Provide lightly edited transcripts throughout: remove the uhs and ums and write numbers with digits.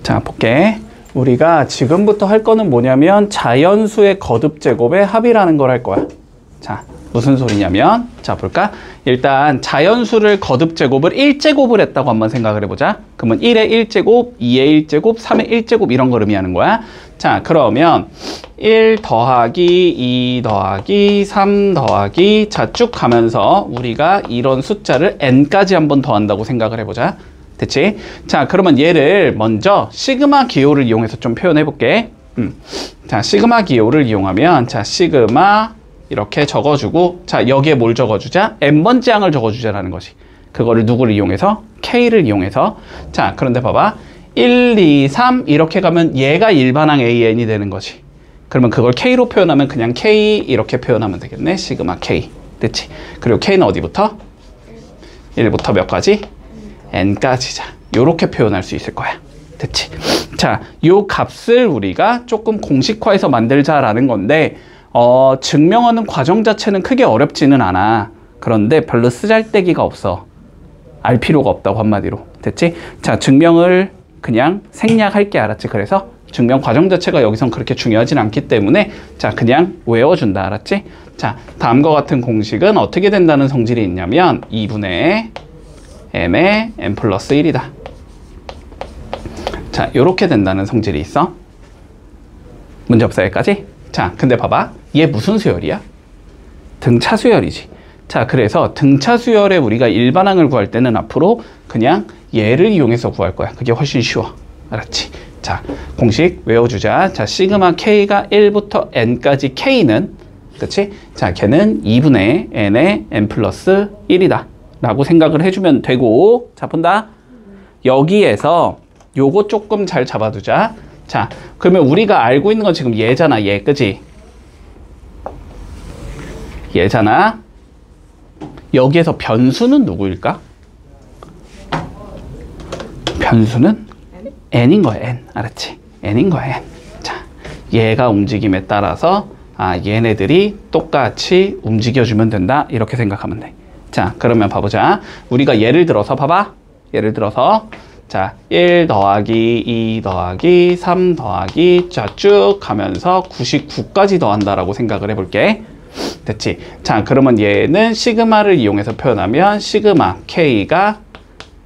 자, 볼게. 우리가 지금부터 할 거는 뭐냐면 자연수의 거듭제곱의 합이라는 걸 할 거야. 자, 무슨 소리냐면, 자, 볼까? 일단 자연수를 거듭제곱을 1제곱을 했다고 한번 생각을 해보자. 그러면 1의 1제곱, 2의 1제곱, 3의 1제곱 이런 걸 의미하는 거야. 자, 그러면 1 더하기 2 더하기 3 더하기, 자, 쭉 가면서 우리가 이런 숫자를 n까지 한번 더한다고 생각을 해보자. 됐지? 자, 그러면 얘를 먼저 시그마 기호를 이용해서 좀 표현해 볼게. 자, 시그마 기호를 이용하면, 자, 시그마 이렇게 적어주고, 자, 여기에 뭘 적어주자? n번째 항을 적어주자라는 것이. 그거를 누구를 이용해서? k를 이용해서. 자, 그런데 봐봐. 1, 2, 3 이렇게 가면 얘가 일반항 an이 되는 거지. 그러면 그걸 k로 표현하면 그냥 k 이렇게 표현하면 되겠네. 시그마 k. 됐지? 그리고 k는 어디부터? 1부터 몇 가지? n까지자. 요렇게 표현할 수 있을 거야. 됐지? 자, 요 값을 우리가 조금 공식화해서 만들자라는 건데, 증명하는 과정 자체는 크게 어렵지는 않아. 그런데 별로 쓰잘데기가 없어. 알 필요가 없다고 한마디로. 됐지? 자, 증명을 그냥 생략할게. 알았지? 그래서 증명 과정 자체가 여기선 그렇게 중요하진 않기 때문에, 자, 그냥 외워준다. 알았지? 자, 다음과 같은 공식은 어떻게 된다는 성질이 있냐면 2분의 m의 m 플러스 1이다. 자, 요렇게 된다는 성질이 있어. 문제 없어, 여기까지? 자, 근데 봐봐. 얘 무슨 수열이야? 등차 수열이지. 자, 그래서 등차 수열에 우리가 일반항을 구할 때는 앞으로 그냥 얘를 이용해서 구할 거야. 그게 훨씬 쉬워. 알았지? 자, 공식 외워주자. 자, 시그마 k가 1부터 n까지 k는, 그치? 자, 걔는 2분의 n의 m 플러스 1이다. 라고 생각을 해주면 되고, 자, 본다. 여기에서 요거 조금 잘 잡아두자. 자, 그러면 우리가 알고 있는 건 지금 얘잖아, 얘, 그지? 얘잖아. 여기에서 변수는 누구일까? 변수는 n인 거야, n. 알았지? n인 거야, n. 자, 얘가 움직임에 따라서, 얘네들이 똑같이 움직여주면 된다. 이렇게 생각하면 돼. 자, 그러면 봐보자. 우리가 예를 들어서 봐봐. 예를 들어서, 자, 1 더하기 2 더하기 3 더하기, 자, 쭉 가면서 99까지 더한다라고 생각을 해볼게. 됐지? 자, 그러면 얘는 시그마를 이용해서 표현하면 시그마 k가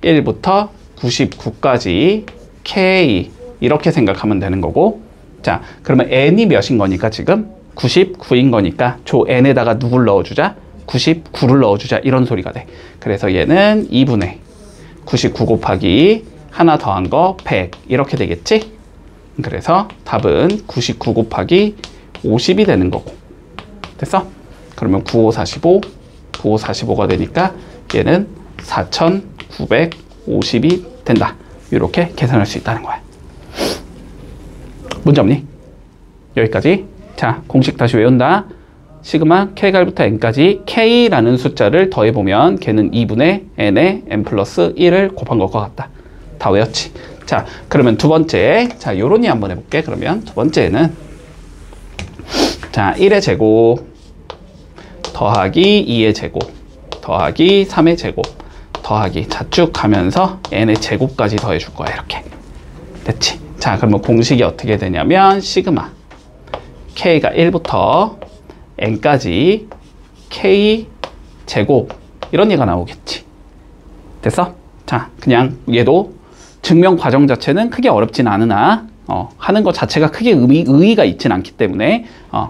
1부터 99까지 k 이렇게 생각하면 되는 거고, 자, 그러면 n이 몇인 거니까 지금 99인 거니까 조 n에다가 누굴 넣어주자? 99를 넣어주자. 이런 소리가 돼. 그래서 얘는 2분의 99 곱하기 하나 더한 거 100 이렇게 되겠지? 그래서 답은 99 곱하기 50이 되는 거고. 됐어? 그러면 9545, 9545가 되니까 얘는 4950이 된다. 이렇게 계산할 수 있다는 거야. 문제 없니? 여기까지. 자, 공식 다시 외운다. 시그마 k가 1부터 n까지 k라는 숫자를 더해보면 걔는 2분의 n의 n 플러스 1을 곱한 것과 같다. 다 외웠지? 자, 그러면 두 번째. 자, 요런이 한번 해볼게. 그러면 두 번째는, 자, 1의 제곱 더하기 2의 제곱 더하기 3의 제곱 더하기, 자, 쭉 가면서 n의 제곱까지 더해줄 거야. 이렇게. 됐지? 자, 그러면 공식이 어떻게 되냐면 시그마 k가 1부터 n까지 k 제곱 이런 얘가 나오겠지. 됐어? 자, 그냥 얘도 증명 과정 자체는 크게 어렵진 않으나 하는 것 자체가 크게 의의가 있진 않기 때문에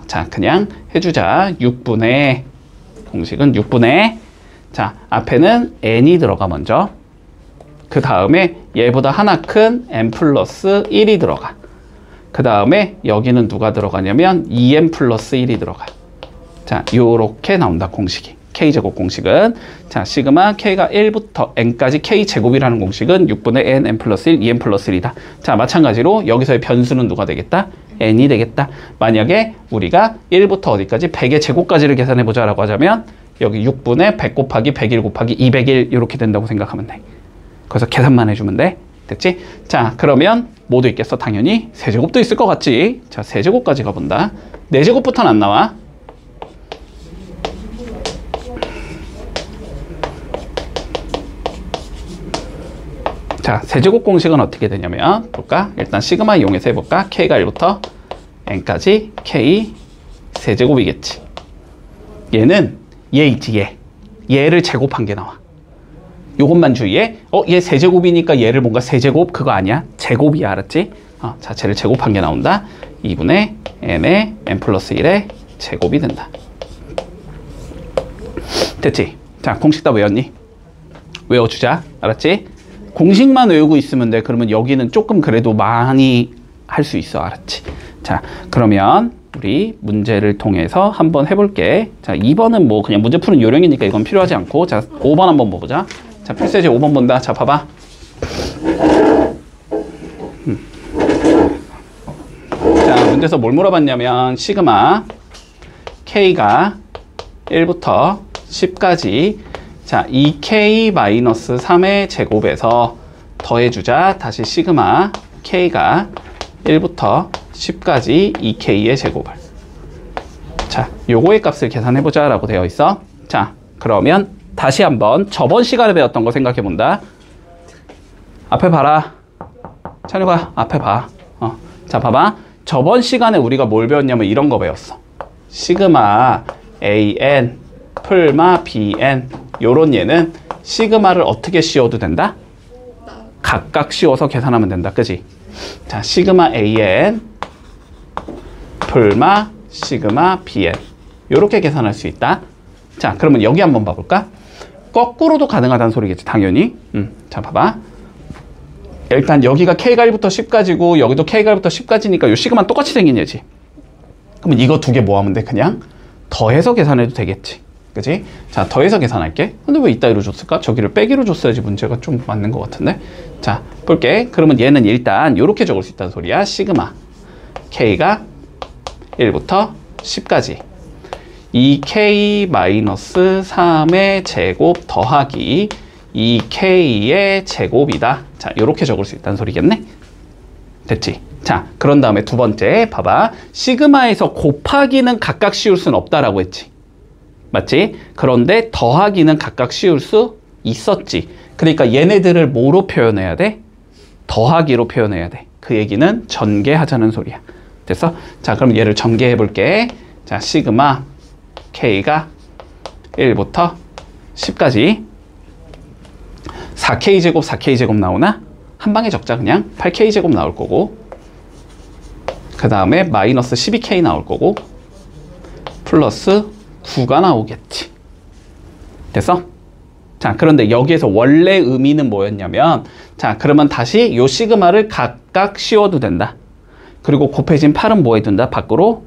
자, 그냥 해주자. 6분의, 공식은 6분의, 자, 앞에는 n이 들어가 먼저. 그 다음에 얘보다 하나 큰 n 플러스 1이 들어가. 그 다음에 여기는 누가 들어가냐면 2n 플러스 1이 들어가. 자, 요렇게 나온다, 공식이. k제곱 공식은. 자, 시그마 k가 1부터 n까지 k제곱이라는 공식은 6분의 n 플러스 1, 2n 플러스 1이다. 자, 마찬가지로 여기서의 변수는 누가 되겠다? n이 되겠다. 만약에 우리가 1부터 어디까지? 100의 제곱까지를 계산해보자 라고 하자면 여기 6분의 100 곱하기 101 곱하기 201 이렇게 된다고 생각하면 돼. 그래서 계산만 해주면 돼. 됐지? 자, 그러면 뭐도 있겠어? 당연히 세제곱도 있을 것 같지? 자, 세제곱까지 가본다. 4제곱부터는 안 나와. 자, 자, 세제곱 공식은 어떻게 되냐면 볼까? 일단 시그마 이용해서 해볼까? K가 1부터 N까지 K 세제곱이겠지. 얘는 얘 있지, 얘를 제곱한 게 나와. 요것만 주의해. 얘 세제곱이니까 얘를 뭔가 세제곱 그거 아니야. 제곱이야, 알았지? 자체를 제곱한 게 나온다. 2분의 n의 n 플러스 1의 제곱이 된다. 됐지? 자, 공식 다 외웠니? 외워주자. 알았지? 공식만 외우고 있으면 돼. 그러면 여기는 조금 그래도 많이 할 수 있어. 알았지? 자, 그러면 우리 문제를 통해서 한번 해볼게. 자, 2번은 뭐 그냥 문제 푸는 요령이니까 이건 필요하지 않고, 자, 5번 한번 보자. 자, 필수예제 5번 본다. 자, 봐봐. 자, 문제에서 뭘 물어봤냐면 시그마 K가 1부터 10까지 자, 2K-3의 제곱에서 더해주자. 다시 시그마 K가 1부터 10까지 2K의 제곱을. 자, 요거의 값을 계산해보자 라고 되어 있어. 자, 그러면 다시 한번 저번 시간에 배웠던 거 생각해 본다. 앞에 봐라. 찬우가 앞에 봐. 자, 봐봐. 저번 시간에 우리가 뭘 배웠냐면 이런 거 배웠어. 시그마 AN 풀마 BN 요런 얘는 시그마를 어떻게 씌워도 된다? 각각 씌워서 계산하면 된다. 그지? 자, 시그마 AN 풀마 시그마 BN 요렇게 계산할 수 있다. 자, 그러면 여기 한번 봐볼까? 거꾸로도 가능하다는 소리겠지, 당연히. 자, 봐봐. 일단 여기가 K가 1부터 10까지고 여기도 K가 1부터 10까지니까 요 시그마는 똑같이 생긴 얘지. 그러면 이거 두 개 뭐 하면 돼? 그냥 더해서 계산해도 되겠지. 그치? 자, 더해서 계산할게. 근데 왜 이따위로 줬을까? 저기를 빼기로 줬어야지 문제가 좀 맞는 것 같은데. 자, 볼게. 그러면 얘는 일단 요렇게 적을 수 있다는 소리야. 시그마 K가 1부터 10까지 2K-3의 제곱 더하기 2K의 제곱이다. 자, 요렇게 적을 수 있다는 소리겠네. 됐지? 자, 그런 다음에 두 번째 봐봐. 시그마에서 곱하기는 각각 씌울 수는 없다라고 했지. 맞지? 그런데 더하기는 각각 씌울 수 있었지. 그러니까 얘네들을 뭐로 표현해야 돼? 더하기로 표현해야 돼. 그 얘기는 전개하자는 소리야. 됐어? 자, 그럼 얘를 전개해 볼게. 자, 시그마 K가 1부터 10까지 4K제곱 4K제곱 나오나? 한 방에 적자. 그냥 8K제곱 나올 거고, 그 다음에 마이너스 12K 나올 거고, 플러스 9가 나오겠지. 됐어? 자, 그런데 여기에서 원래 의미는 뭐였냐면, 자, 그러면 다시 요 시그마를 각각 씌워도 된다. 그리고 곱해진 8은 뭐 해둔다? 밖으로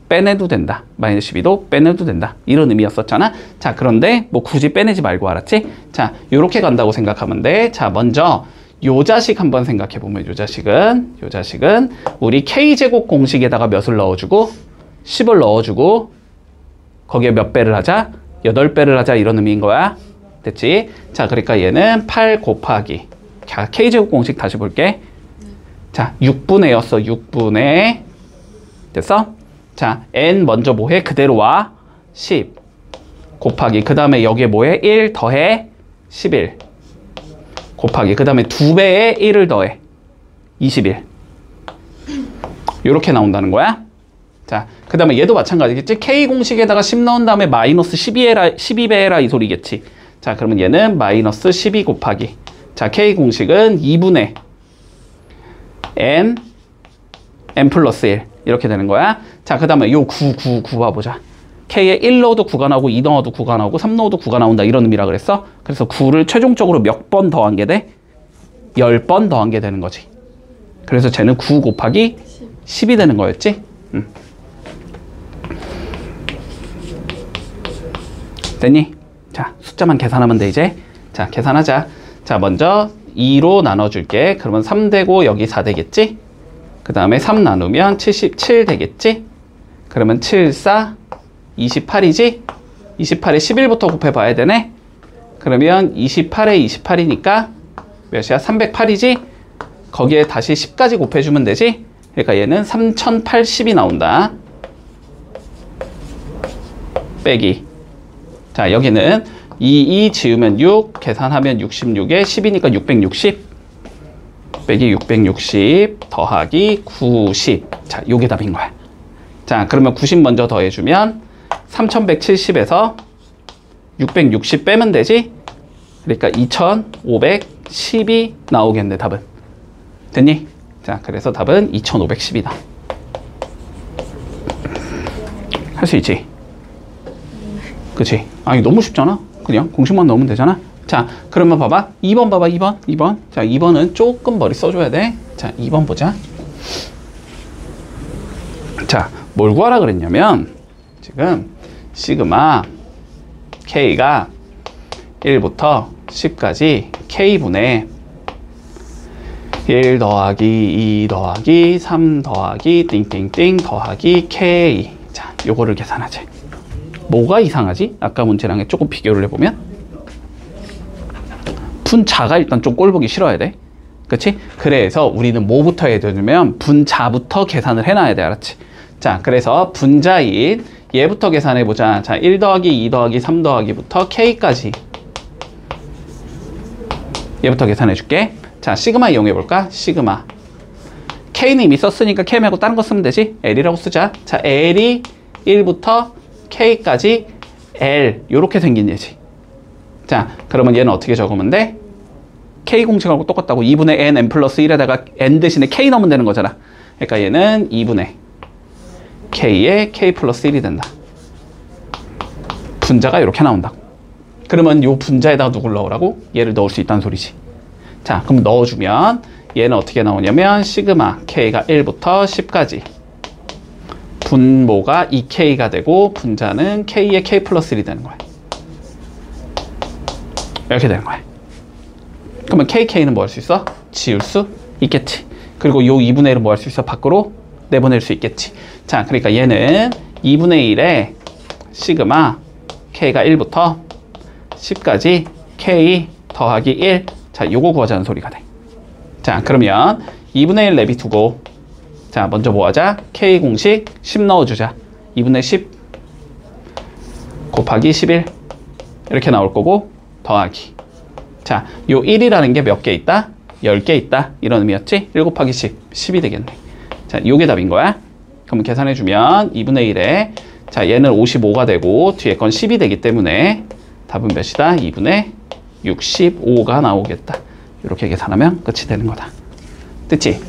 빼내도 된다. 마이너스 12도 빼내도 된다. 이런 의미였었잖아. 자, 그런데 뭐 굳이 빼내지 말고, 알았지? 자, 요렇게 간다고 생각하면 돼. 자, 먼저 요 자식 한번 생각해 보면, 요 자식은 우리 K제곱 공식에다가 몇을 넣어주고 10을 넣어주고 거기에 몇 배를 하자? 8배를 하자. 이런 의미인 거야. 됐지? 자, 그러니까 얘는 8 곱하기, 자, K제곱 공식 다시 볼게. 자, 6분의였어. 6분의. 됐어? 자, n 먼저 뭐해? 그대로 와. 10 곱하기, 그 다음에 여기에 뭐해? 1 더해 11 곱하기, 그 다음에 2배에 1을 더해 21. 요렇게 나온다는 거야. 자, 그 다음에 얘도 마찬가지겠지? K 공식에다가 10 넣은 다음에 마이너스 12배 해라 이 소리겠지. 자, 그러면 얘는 마이너스 12 곱하기, 자, K 공식은 2분의 n 플러스 1 이렇게 되는 거야. 자, 그 다음에 요 9 봐보자. K에 1 넣어도 9가 나오고 2 넣어도 9가 나오고 3 넣어도 9가 나온다. 이런 의미라 그랬어. 그래서 9를 최종적으로 몇 번 더한 게 돼? 10번 더한 게 되는 거지. 그래서 쟤는 9 곱하기 10이 되는 거였지. 됐니? 자, 숫자만 계산하면 돼 이제. 자, 계산하자. 자, 먼저 2로 나눠줄게. 그러면 3 되고 여기 4 되겠지? 그 다음에 3 나누면 77 되겠지? 그러면 7, 4, 28이지? 28에 11부터 곱해봐야 되네? 그러면 28에 28이니까 몇이야? 308이지? 거기에 다시 10까지 곱해주면 되지? 그러니까 얘는 3080이 나온다. 빼기. 자, 여기는 2 지우면 6, 계산하면 66에 10이니까 660. 빼기 660 더하기 90. 자, 요게 답인 거야. 자, 그러면 90 먼저 더해주면 3170에서 660 빼면 되지? 그러니까 2510이 나오겠네, 답은. 됐니? 자, 그래서 답은 2510이다. 할 수 있지? 그치? 아니, 너무 쉽잖아? 그냥 공식만 넣으면 되잖아? 자, 그러면 봐봐. 2번 봐봐, 2번. 자, 2번은 조금 머리 써줘야 돼. 자, 2번 보자. 자, 뭘 구하라 그랬냐면, 지금, 시그마 K가 1부터 10까지 K분의 1 더하기 2 더하기 3 더하기 띵띵띵 더하기 K. 자, 요거를 계산하자. 뭐가 이상하지? 아까 문제랑 조금 비교를 해보면 분자가 일단 좀 꼴보기 싫어야 돼. 그치? 그래서 우리는 뭐부터 해야 되냐면 분자부터 계산을 해놔야 돼. 알았지? 자, 그래서 분자인 얘부터 계산해보자. 자, 1 더하기 2 더하기 3 더하기부터 K까지 얘부터 계산해줄게. 자, 시그마 이용해볼까? 시그마 K는 이미 썼으니까 K 말고 다른 거 쓰면 되지? L이라고 쓰자. 자, L이 1부터 K까지 L 요렇게 생긴 얘지. 자, 그러면 얘는 어떻게 적으면 돼? K 공식하고 똑같다고 2분의 N 플러스 1에다가 N 대신에 K 넣으면 되는 거잖아. 그러니까 얘는 2분의 K에 K 플러스 1이 된다. 분자가 이렇게 나온다. 그러면 요 분자에다가 누굴 넣으라고? 얘를 넣을 수 있다는 소리지. 자, 그럼 넣어주면 얘는 어떻게 나오냐면 시그마 K가 1부터 10까지 분모가 2K가 되고 분자는 K에 K 플러스 1이 되는 거야. 이렇게 되는 거야. 그러면 KK는 뭐 할 수 있어? 지울 수 있겠지. 그리고 요 2분의 1은 뭐 할 수 있어? 밖으로 내보낼 수 있겠지. 자, 그러니까 얘는 2분의 1에 시그마 K가 1부터 10까지 K 더하기 1. 자, 요거 구하자는 소리가 돼. 자, 그러면 2분의 1 내비두고 자, 먼저 뭐 하자? K 공식 10 넣어주자. 2분의 10 곱하기 11 이렇게 나올 거고 더하기. 자, 요 1이라는 게 몇 개 있다? 10개 있다. 이런 의미였지? 1 곱하기 10, 10이 되겠네. 자, 요게 답인 거야. 그럼 계산해주면 2분의 1에 자, 얘는 55가 되고 뒤에 건 10이 되기 때문에 답은 몇이다? 2분의 65가 나오겠다. 이렇게 계산하면 끝이 되는 거다. 됐지?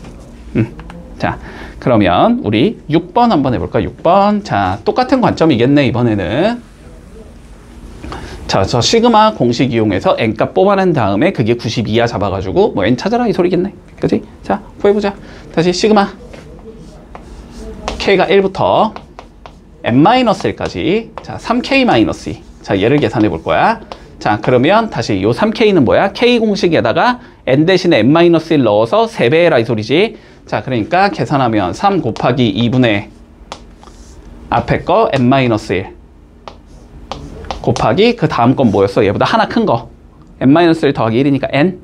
자, 그러면 우리 6번 한번 해볼까? 6번. 자, 똑같은 관점이겠네, 이번에는. 자, 저 시그마 공식 이용해서 n값 뽑아낸 다음에 그게 92야 잡아가지고 뭐 n 찾아라 이 소리겠네. 그치? 자, 구해보자. 다시 시그마 k가 1부터 n-1까지 자, 3k-2 자, 얘를 계산해 볼 거야. 자, 그러면 다시 요 3k는 뭐야? k 공식에다가 n 대신에 n-1 넣어서 3배라 이 소리지. 자, 그러니까 계산하면 3 곱하기 2분의 앞에 거 n-1 곱하기 그 다음 건 뭐였어? 얘보다 하나 큰 거 n-1 더하기 1이니까 n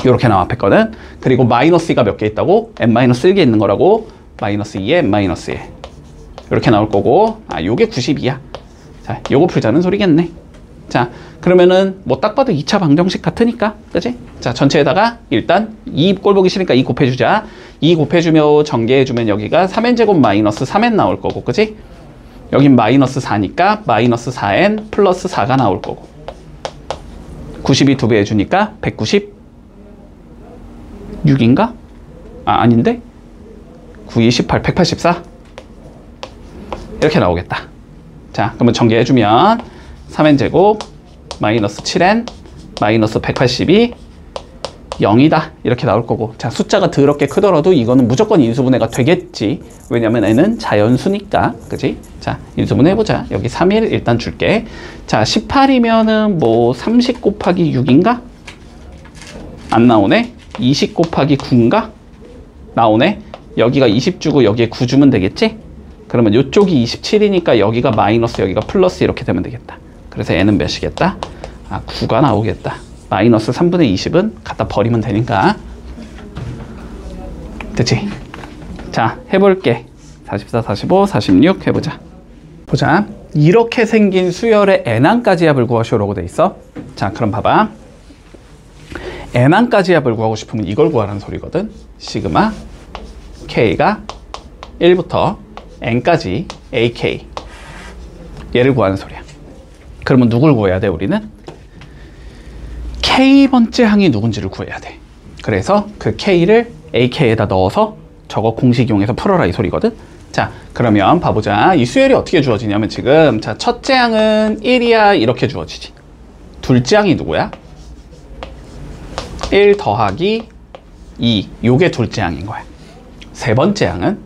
요렇게 나와 앞에 거는. 그리고 마이너스 2가 몇 개 있다고? n-1개 있는 거라고. 마이너스 2에 n-1 이렇게 나올 거고 아 요게 92야. 자, 요거 풀자는 소리겠네. 자, 그러면은 뭐 딱 봐도 2차 방정식 같으니까 그치? 자, 전체에다가 일단 2 꼴 보기 싫으니까 2 곱해주자. 2 곱해주며 전개해주면 여기가 3n제곱 마이너스 3n 나올 거고 그치? 여긴 마이너스 4니까 마이너스 4n 플러스 4가 나올 거고 92 2배 해주니까 196인가? 아, 아닌데? 9, 28, 184 이렇게 나오겠다. 자, 그러면 전개해주면 3n제곱 마이너스 7n 마이너스 182 0이다 이렇게 나올 거고. 자, 숫자가 더럽게 크더라도 이거는 무조건 인수분해가 되겠지. 왜냐면 n은 자연수니까 그치? 자, 인수분해 해보자. 여기 3일 일단 줄게. 자, 18이면은 뭐 30 곱하기 6인가? 안 나오네. 20 곱하기 9인가? 나오네. 여기가 20 주고 여기에 9 주면 되겠지? 그러면 이쪽이 27이니까 여기가 마이너스 여기가 플러스 이렇게 되면 되겠다. 그래서 n은 몇이겠다? 아, 9가 나오겠다. 마이너스 3분의 20은 갖다 버리면 되니까. 됐지? 자, 해볼게. 44, 45, 46 해보자. 보자. 이렇게 생긴 수열의 n항까지 합을 구하시오라고 돼 있어. 자, 그럼 봐봐. n항까지 합을 구하고 싶으면 이걸 구하라는 소리거든. 시그마 k가 1부터 n까지 ak 얘를 구하는 소리야. 그러면 누굴 구해야 돼? 우리는 k번째 항이 누군지를 구해야 돼. 그래서 그 k를 ak에다 넣어서 저거 공식 이용해서 풀어라 이 소리거든. 자, 그러면 봐보자. 이 수열이 어떻게 주어지냐면 지금 자, 첫째 항은 1이야 이렇게 주어지지. 둘째 항이 누구야? 1 더하기 2 요게 둘째 항인 거야. 세 번째 항은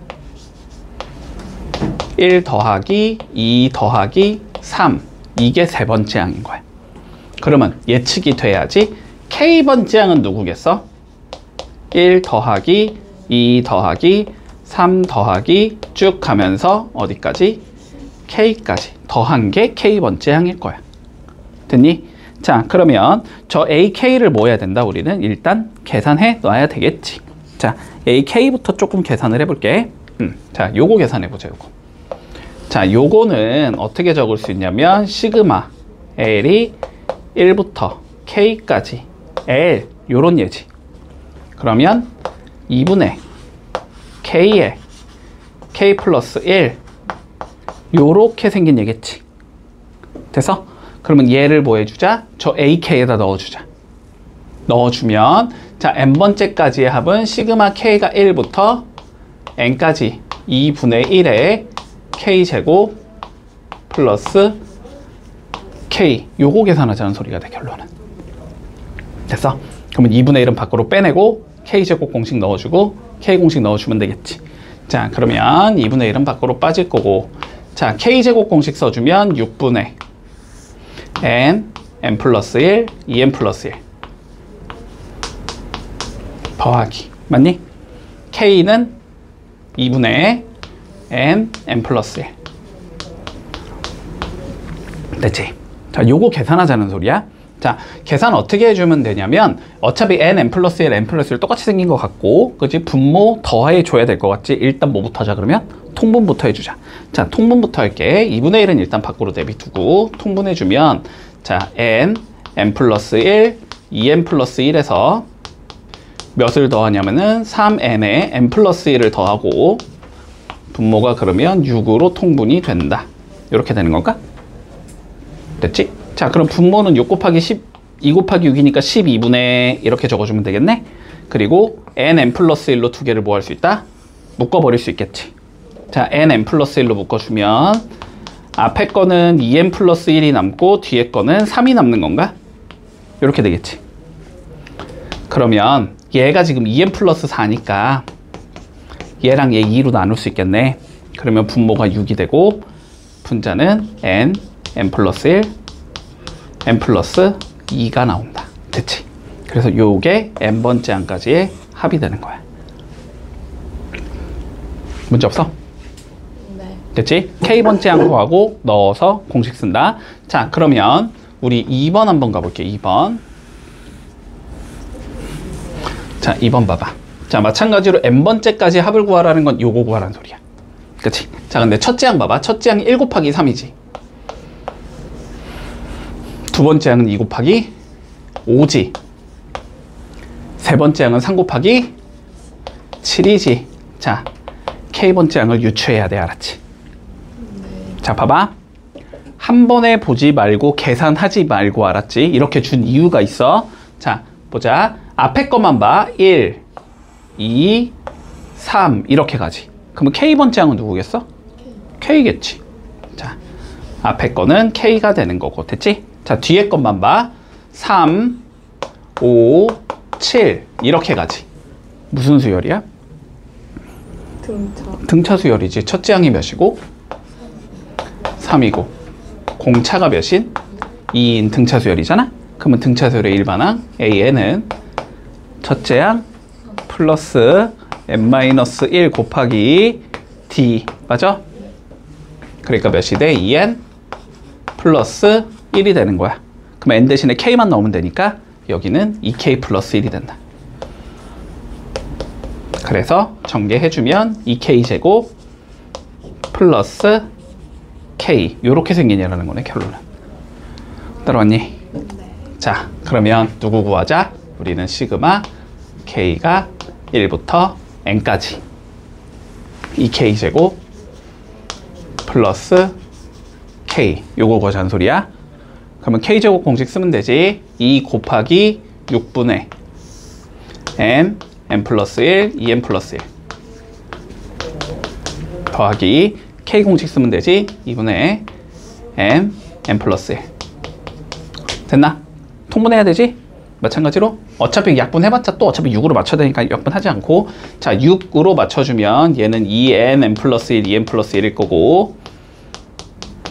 1 더하기 2 더하기 3 이게 세 번째 항인 거야. 그러면 예측이 돼야지. k번째 항은 누구겠어? 1 더하기 2 더하기 3 더하기 쭉 가면서 어디까지? k까지 더한 게 k번째 항일 거야. 됐니? 자, 그러면 저 ak를 뭐 해야 된다? 우리는 일단 계산해 놔야 되겠지. 자, ak부터 조금 계산을 해볼게. 자, 요거 계산해보자. 요거. 자, 요거는 어떻게 적을 수 있냐면 시그마 l이 1부터 k까지 l 요런 예지. 그러면 2분의 k에 k 플러스 1 요렇게 생긴 얘겠지. 됐어? 그러면 얘를 뭐 해주자? 저 ak에다 넣어주자. 넣어주면 자, n번째까지의 합은 시그마 k가 1부터 n까지 2분의 1에 k제곱 플러스 k 요거 계산하자는 소리가 돼. 결론은 됐어? 그러면 2분의 1은 밖으로 빼내고 k제곱 공식 넣어주고 k 공식 넣어주면 되겠지. 자, 그러면 2분의 1은 밖으로 빠질 거고, 자, k제곱 공식 써주면 6분의 n 플러스 1 2n 플러스 1 더하기 맞니? k는 2분의 n 플러스 1 됐지? 자, 요거 계산하자는 소리야. 자, 계산 어떻게 해주면 되냐면 어차피 n 플러스 1 n 플러스 1 똑같이 생긴 것 같고, 그치? 분모 더해 줘야 될 것 같지? 일단 뭐부터 하자 그러면? 통분부터 해주자. 자, 통분부터 할게. 2분의 1은 일단 밖으로 내비두고 통분해주면 자, n 플러스 1 2n 플러스 1에서 몇을 더하냐면은 3n에 n 플러스 1을 더하고 분모가 그러면 6으로 통분이 된다. 이렇게 되는 건가? 됐지? 자, 그럼 분모는 6 곱하기 10, 2 곱하기 6이니까 12분의 이렇게 적어주면 되겠네? 그리고 n 플러스 1로 두 개를 뭐 할 수 있다? 묶어버릴 수 있겠지. 자, n 플러스 1로 묶어주면 앞에 거는 2n 플러스 1이 남고 뒤에 거는 3이 남는 건가? 이렇게 되겠지. 그러면 얘가 지금 2n 플러스 4니까 얘랑 얘 2로 나눌 수 있겠네. 그러면 분모가 6이 되고 분자는 n 플러스 1, n 플러스 2가 나온다. 됐지? 그래서 요게 n번째 항까지의 합이 되는 거야. 문제 없어? 네. 됐지? k번째 항 구하고 넣어서 공식 쓴다. 자, 그러면 우리 2번 한번 가볼게. 2번. 자, 2번 봐봐. 자, 마찬가지로 n번째까지 합을 구하라는 건 요거 구하라는 소리야. 그치? 자, 근데 첫째 항 봐봐. 첫째 항이 1 곱하기 3이지. 두 번째 항은 2 곱하기 5지. 세 번째 항은 3 곱하기 7이지. 자, k번째 항을 유추해야 돼. 알았지? 자, 봐봐. 한 번에 보지 말고 계산하지 말고, 알았지? 이렇게 준 이유가 있어. 자, 보자. 앞에 것만 봐. 1, 2, 3 이렇게 가지. 그러면 k번째 항은 누구겠어? k겠지. 자, 앞에 거는 k가 되는 거고. 됐지? 자, 뒤에 것만 봐. 3, 5, 7 이렇게 가지. 무슨 수열이야? 등차 수열이지. 첫째 항이 몇이고? 3이고 공차가 몇인? 2인 등차 수열이잖아? 그러면 등차 수열의 일반항 AN은 첫째 항 플러스 n-1 곱하기 D 맞아? 그러니까 몇이 돼? 2n 플러스 1이 되는 거야. 그럼 n 대신에 k만 넣으면 되니까 여기는 2k 플러스 1이 된다. 그래서 전개해주면 2k 제곱 플러스 k 요렇게 생기냐라는 거네. 결론은. 따라왔니? 네. 자, 그러면 누구 구하자? 우리는 시그마 k가 1부터 n까지 2k제곱 플러스 k, 요거 거자는 소리야. 그러면 k제곱 공식 쓰면 되지. 2 곱하기 6분의 n 플러스 1, 2n 플러스 1 더하기 k 공식 쓰면 되지. 2분의 n 플러스 1 됐나? 통분해야 되지? 마찬가지로 어차피 약분해봤자 또 어차피 6으로 맞춰야 되니까 약분하지 않고, 자 6으로 맞춰주면 얘는 2n 플러스 1, 2n 플러스 1일 거고,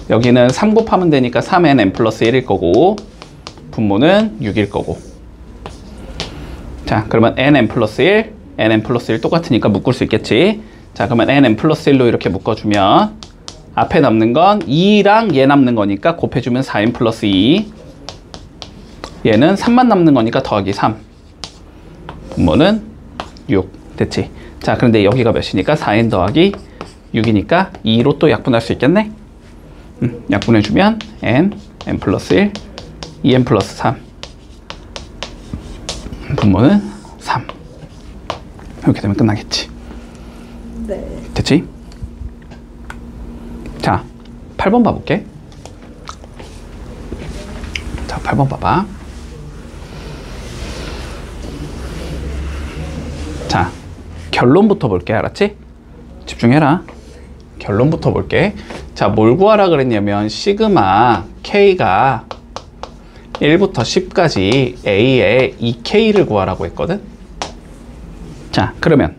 여기는 3 곱하면 되니까 3n 플러스 1일 거고, 분모는 6일 거고. 자 그러면 n 플러스 1, n 플러스 1 똑같으니까 묶을 수 있겠지. 자 그러면 n 플러스 1로 이렇게 묶어주면 앞에 남는 건 2랑 얘 남는 거니까 곱해주면 4n 플러스 2, 얘는 3만 남는 거니까 더하기 3, 분모는 6 됐지. 자 그런데 여기가 몇이니까 4n 더하기 6이니까 2로 또 약분할 수 있겠네. 약분해주면 n 플러스 1, 2n 플러스 3, 분모는 3. 이렇게 되면 끝나겠지. 네. 됐지? 자 8번 봐볼게. 자 8번 봐봐. 자 결론부터 볼게. 알았지? 집중해라. 결론부터 볼게. 자 뭘 구하라 그랬냐면 시그마 k가 1부터 10까지 a의 2k를 구하라고 했거든. 자 그러면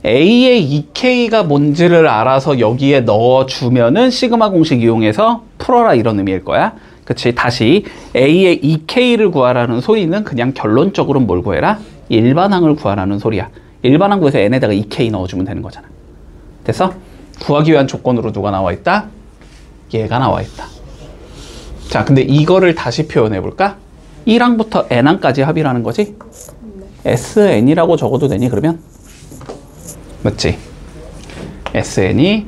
a의 2k가 뭔지를 알아서 여기에 넣어주면은 시그마 공식 이용해서 풀어라 이런 의미일 거야. 그치? 다시 a의 2k를 구하라는 소리는 그냥 결론적으로 뭘 구해라? 일반항을 구하라는 소리야. 일반항 구해서 n에다가 2k 넣어주면 되는 거잖아. 됐어? 구하기 위한 조건으로 누가 나와 있다? 얘가 나와 있다. 자 근데 이거를 다시 표현해 볼까? 1항부터 n항까지 합이라는 거지? sn이라고 적어도 되니 그러면? 맞지? sn이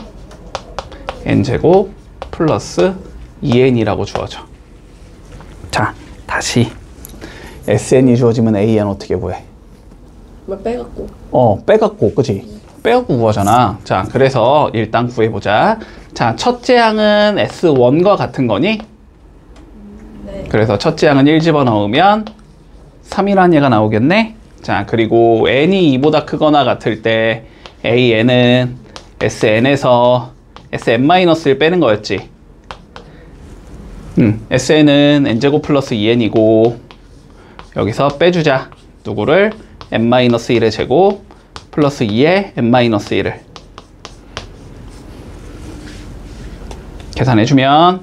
n제곱 플러스 2n이라고 주어져. 자 다시 sn이 주어지면 an 어떻게 구해? 뭐 빼갖고. 빼갖고, 그치? 빼갖고 구하잖아. 자, 그래서 일단 구해보자. 자, 첫째 항은 S1과 같은 거니? 네. 그래서 첫째 항은 1 집어넣으면 3이라는 얘가 나오겠네? 자, 그리고 n이 2보다 크거나 같을 때 an은 sn에서 sn-1 빼는 거였지. sn은 n제곱 플러스 2n이고, 여기서 빼주자. 누구를? n-1의 제곱 플러스 2의 n-1을 계산해주면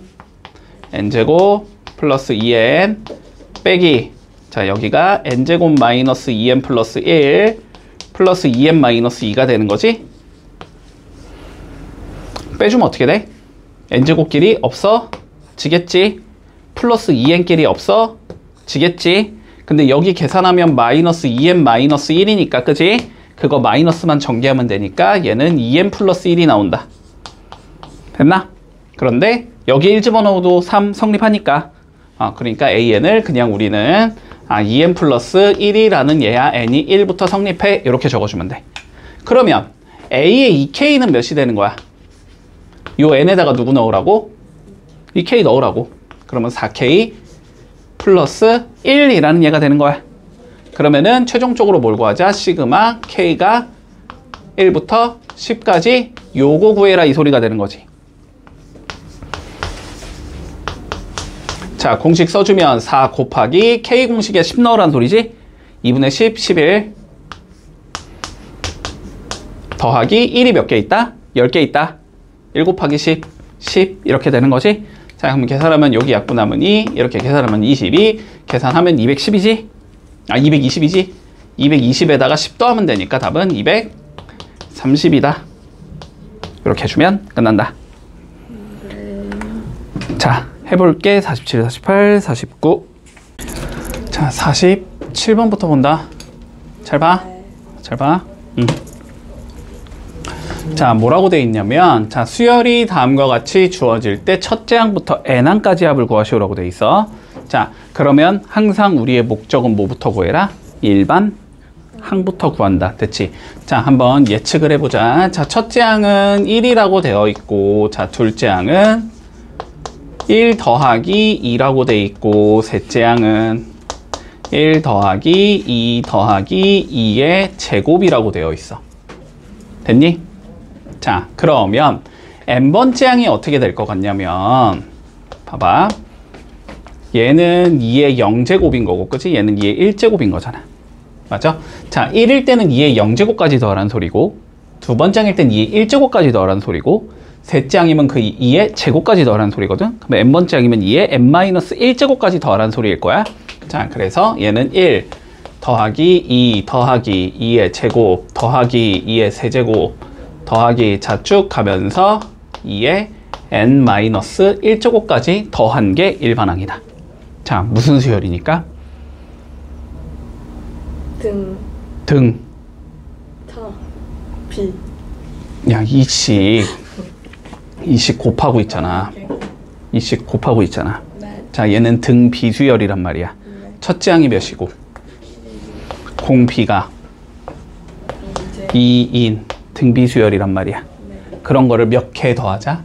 n제곱 플러스 2n 빼기, 자 여기가 n제곱 마이너스 2n 플러스 1 플러스 2n 마이너스 2가 되는 거지. 빼주면 어떻게 돼? n제곱끼리 없어지겠지. 플러스 2n끼리 없어지겠지. 근데 여기 계산하면 마이너스 2n 마이너스 1이니까 그지? 그거 마이너스만 전개하면 되니까 얘는 2n 플러스 1이 나온다. 됐나? 그런데 여기 1 집어넣어도 3 성립하니까 그러니까 an을 그냥 우리는 2n 플러스 1이라는 얘야 n이 1부터 성립해 이렇게 적어주면 돼. 그러면 a의 2k는 몇이 되는 거야? 요 n에다가 누구 넣으라고? 2k 넣으라고. 그러면 4k 플러스 1이라는 얘가 되는 거야. 그러면은 최종적으로 뭘 구하자? 시그마 k가 1부터 10까지 요거 구해라 이 소리가 되는 거지. 자 공식 써주면 4 곱하기 k 공식에 10 넣으라는 소리지. 2분의 10, 11 더하기 1이 몇 개 있다? 10개 있다. 1 곱하기 10, 10 이렇게 되는 거지. 자 그럼 계산하면 여기 약분하면 2, 이렇게 계산하면 22, 계산하면 210이지? 220이지? 220에다가 10 더하면 되니까 답은 230이다. 이렇게 해주면 끝난다. 자 해볼게. 47, 48, 49. 자 47번부터 본다. 잘 봐. 잘 봐. 자 뭐라고 돼 있냐면, 자 수열이 다음과 같이 주어질 때 첫째 항부터 n항까지 합을 구하시오라고 돼 있어. 자, 그러면 항상 우리의 목적은 뭐부터 구해라? 일반 항부터 구한다. 됐지? 자, 한번 예측을 해보자. 자, 첫째 항은 1이라고 되어 있고, 자, 둘째 항은 1 더하기 2라고 되어 있고, 셋째 항은 1 더하기 2 더하기 2의 제곱이라고 되어 있어. 됐니? 자, 그러면 n번째 항이 어떻게 될 것 같냐면, 봐봐. 얘는 2의 0제곱인 거고, 그치? 얘는 2의 1제곱인 거잖아. 맞죠? 자, 1일 때는 2의 0제곱까지 더하라는 소리고, 두 번째 항일 때는 2의 1제곱까지 더하라는 소리고, 셋째 항이면 그 2의 제곱까지 더하라는 소리거든? 그럼 n번째 항이면 2의 n-1제곱까지 더하라는 소리일 거야. 자, 그래서 얘는 1 더하기 2 더하기 2의 제곱 더하기 2의 세제곱 더하기 자 쭉 가면서 2의 n-1제곱까지 더한 게 일반항이다. 자, 무슨 수열이니까? 등. 타, 비. 야, 이식 곱하고 있잖아. 이식 곱하고 있잖아. 네. 자, 얘는 등 비수열이란 말이야. 네. 첫째 항이 몇이고? 공비가 이제 2인 등 비수열이란 말이야. 네. 그런 거를 몇 개 더하자?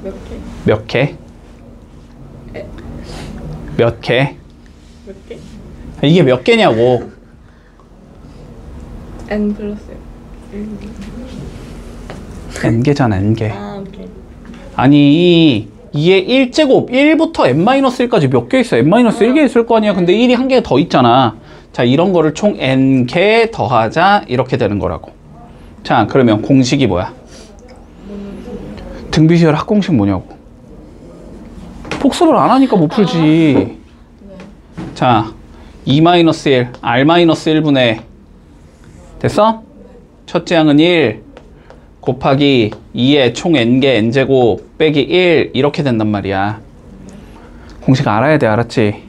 몇 개? 몇 개? 몇 개? 몇 개? 이게 몇 개냐고. n 플러스 n개잖아, n개. 아, 오케이. 아니, 2의 1제곱, 1부터 n-1까지 몇 개 있어? n-1개 있을 거 아니야. 근데 1이 한 개 더 있잖아. 자, 이런 거를 총 n개 더하자 이렇게 되는 거라고. 자, 그러면 공식이 뭐야? 등비수열 합공식 뭐냐고. 복습을 안 하니까 못 풀지. 네. 자, 2-1, r-1분의 됐어? 첫째 항은 1 곱하기 2의 총 n개 n제곱 빼기 1 이렇게 된단 말이야. 공식 알아야 돼. 알았지?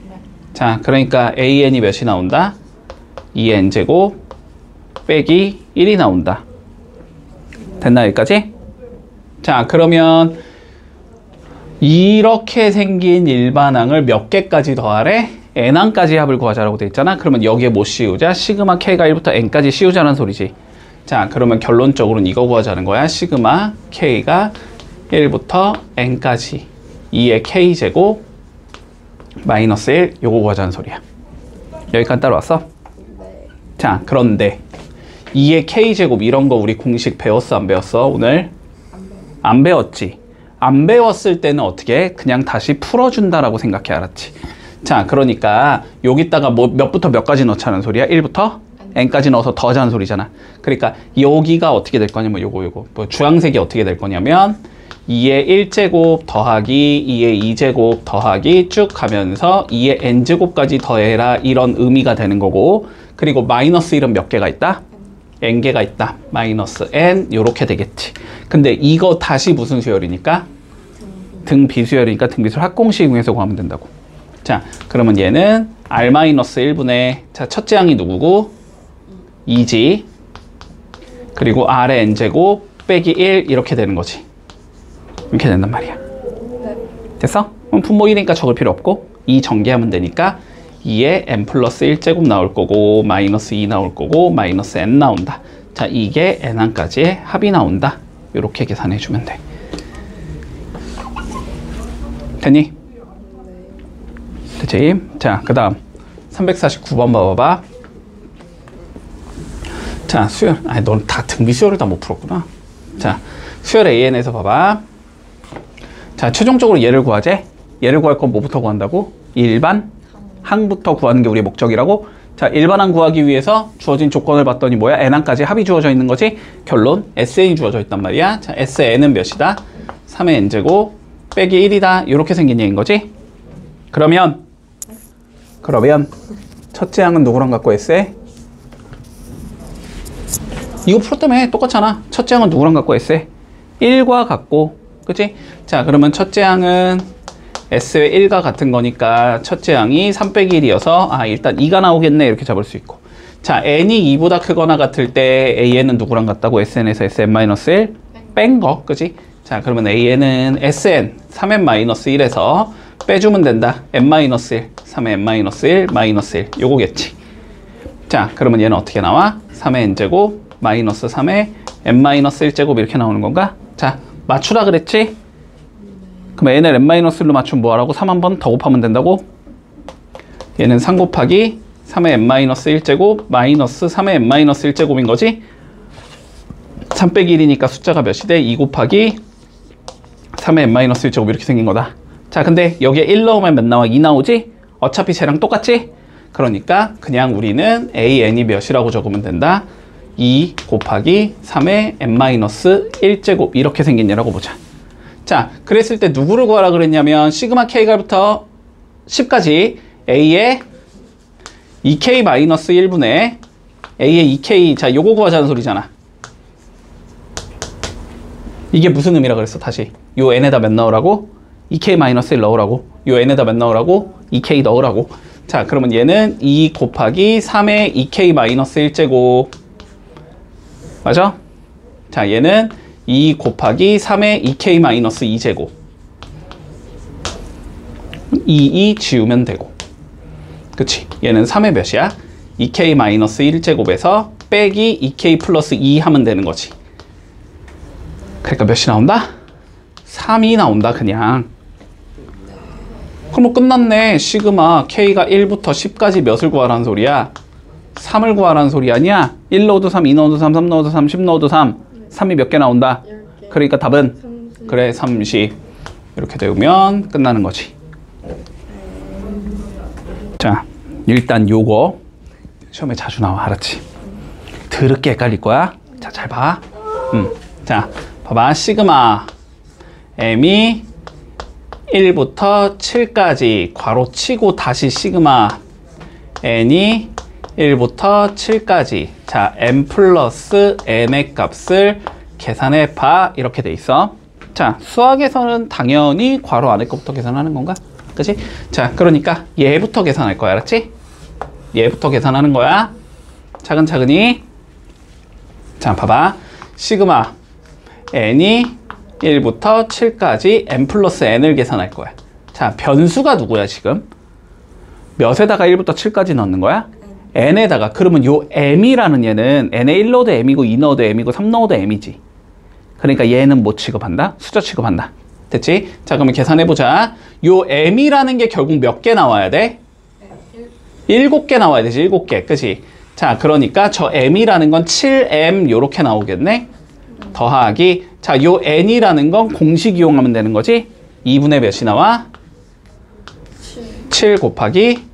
자, 그러니까 an이 몇이 나온다? 2의 n제곱 빼기 1이 나온다. 됐나 여기까지? 자, 그러면 이렇게 생긴 일반항을 몇 개까지 더하래? n항까지 합을 구하자라고 돼 있잖아. 그러면 여기에 뭐 씌우자? 시그마 k가 1부터 n까지 씌우자는 소리지. 자, 그러면 결론적으로는 이거 구하자는 거야. 시그마 k가 1부터 n까지 2의 k제곱 마이너스 1 요거 구하자는 소리야. 여기까지 따라왔어? 네. 자, 그런데 2의 k제곱 이런 거 우리 공식 배웠어? 안 배웠어? 오늘? 안 배웠지? 안 배웠을 때는 어떻게 해? 그냥 다시 풀어준다라고 생각해. 알았지? 자, 그러니까 여기다가 뭐 몇부터 몇까지 넣자는 소리야? 1부터 n까지 넣어서 더하자는 소리잖아. 그러니까 여기가 어떻게 될 거냐면 요거 뭐 주황색이 어떻게 될 거냐면 2의 1제곱 더하기 2의 2제곱 더하기 쭉 가면서 2의 n제곱까지 더해라 이런 의미가 되는 거고, 그리고 마이너스 1은 몇 개가 있다? n개가 있다. 마이너스 n 요렇게 되겠지. 근데 이거 다시 무슨 수열이니까? 등 비수열이니까 등 비수열 합공식 이용해서 구하면 된다고. 자, 그러면 얘는 r-1분의 자, 첫째 항이 누구고? 2지. 그리고 r의 n제곱 빼기 1 이렇게 되는 거지. 이렇게 된단 말이야. 네. 됐어? 그럼 분모 1이니까 적을 필요 없고 2 전개하면 되니까 2에 n 플러스 1제곱 나올 거고 마이너스 2 나올 거고 마이너스 n 나온다. 자, 이게 n항까지의 합이 나온다. 이렇게 계산해 주면 돼. 됐니? 됐지? 자, 그 다음 349번 봐봐. 자, 수열. 아니, 넌 다 등비 수열을 다 못 풀었구나. 자, 수열 AN에서 봐봐. 자, 최종적으로 얘를 구하재. 얘를 구할 건 뭐부터 구한다고? 일반 항부터 구하는 게 우리의 목적이라고. 자, 일반항 구하기 위해서 주어진 조건을 봤더니 뭐야? n항까지 합이 주어져 있는 거지. 결론 SN이 주어져 있단 말이야. 자, SN은 몇이다? 3의 n제곱 빼기 1이다. 이렇게 생긴 얘기인 거지. 그러면 첫째 항은 누구랑 갖고 SE? 이거 풀었다며. 똑같잖아. 첫째 항은 누구랑 갖고 SE? 1과 같고, 그치? 자, 그러면 첫째 항은 S의 1과 같은 거니까 첫째 항이 3 빼기 1이어서 아, 일단 2가 나오겠네 이렇게 잡을 수 있고. 자, n이 2보다 크거나 같을 때 an은 누구랑 같다고? sn에서 sn-1 뺀 거, 그치? 자, 그러면 an은 sn 3n-1에서 빼주면 된다. n-1, 3의 n-1, 마이너스 1 요거겠지. 자, 그러면 얘는 어떻게 나와? 3의 n제곱 마이너스 3의 n-1제곱 이렇게 나오는 건가? 자, 맞추라 그랬지? 그럼 n을 n-1로 맞추면 뭐하라고? 3 한 번 더 곱하면 된다고? 얘는 3 곱하기 3의 n-1제곱 마이너스 3의 n-1제곱인 거지? 3 빼기 1이니까 숫자가 몇이 돼? 2 곱하기 3의 n-1제곱 이렇게 생긴 거다. 자, 근데 여기에 1 넣으면 몇 나와? 2 나오지? 어차피 쟤랑 똑같지? 그러니까 그냥 우리는 an이 몇이라고 적으면 된다. 2 곱하기 3의 n-1제곱 이렇게 생긴 얘라고 보자. 자, 그랬을 때 누구를 구하라 그랬냐면 시그마 k가부터 10까지 a의 2k-1분의 a의 2k, 자, 요거 구하자는 소리잖아. 이게 무슨 의미라 그랬어? 다시 요 n에다 몇 넣으라고? 2k-1 넣으라고. 요 n에다 몇 넣으라고? 2k 넣으라고. 자, 그러면 얘는 2 곱하기 3의 2k-1제곱 맞아? 자, 얘는 2 곱하기 3의 2k-2제곱 2 지우면 되고, 그치? 얘는 3의 몇이야? 2k-1제곱에서 빼기 2k 플러스 2 하면 되는 거지. 그러니까 몇이 나온다? 3이 나온다 그냥. 그럼 뭐 끝났네. 시그마 k가 1부터 10까지 몇을 구하라는 소리야? 3을 구하라는 소리 아니야? 1 넣어도 3, 2 넣어도 3, 3 넣어도 3, 10 넣어도 3. 3이 몇 개 나온다? 10개. 그러니까 답은? 30. 그래, 30. 이렇게 되면 끝나는 거지. 자, 일단 요거 시험에 자주 나와. 알았지? 더럽게 헷갈릴 거야. 자, 잘 봐. 자, 봐봐. 시그마 m이 1부터 7까지 괄호 치고 다시 시그마 n이 1부터 7까지. 자, n 플러스 n의 값을 계산해 봐. 이렇게 돼 있어. 자, 수학에서는 당연히 괄호 안에 것부터 계산하는 건가? 그치? 자, 그러니까 얘부터 계산할 거야. 알았지? 얘부터 계산하는 거야. 차근차근히. 자, 봐봐. 시그마 n이 1부터 7까지 n 플러스 n을 계산할 거야. 자, 변수가 누구야 지금? 몇에다가 1부터 7까지 넣는 거야? n에다가. 그러면 요 m이라는 얘는 n에 1 넣어도 m이고 2 넣어도 m이고 3 넣어도 m이지. 그러니까 얘는 뭐 취급한다? 숫자 취급한다. 됐지? 자, 그러면 계산해보자. 요 m이라는 게 결국 몇 개 나와야 돼? 7개 나와야 되지. 7개. 그치? 자, 그러니까 저 m이라는 건 7m 요렇게 나오겠네? 더하기. 자, 요 n이라는 건 공식 이용하면 되는 거지? 2분의 몇이 나와? 7 곱하기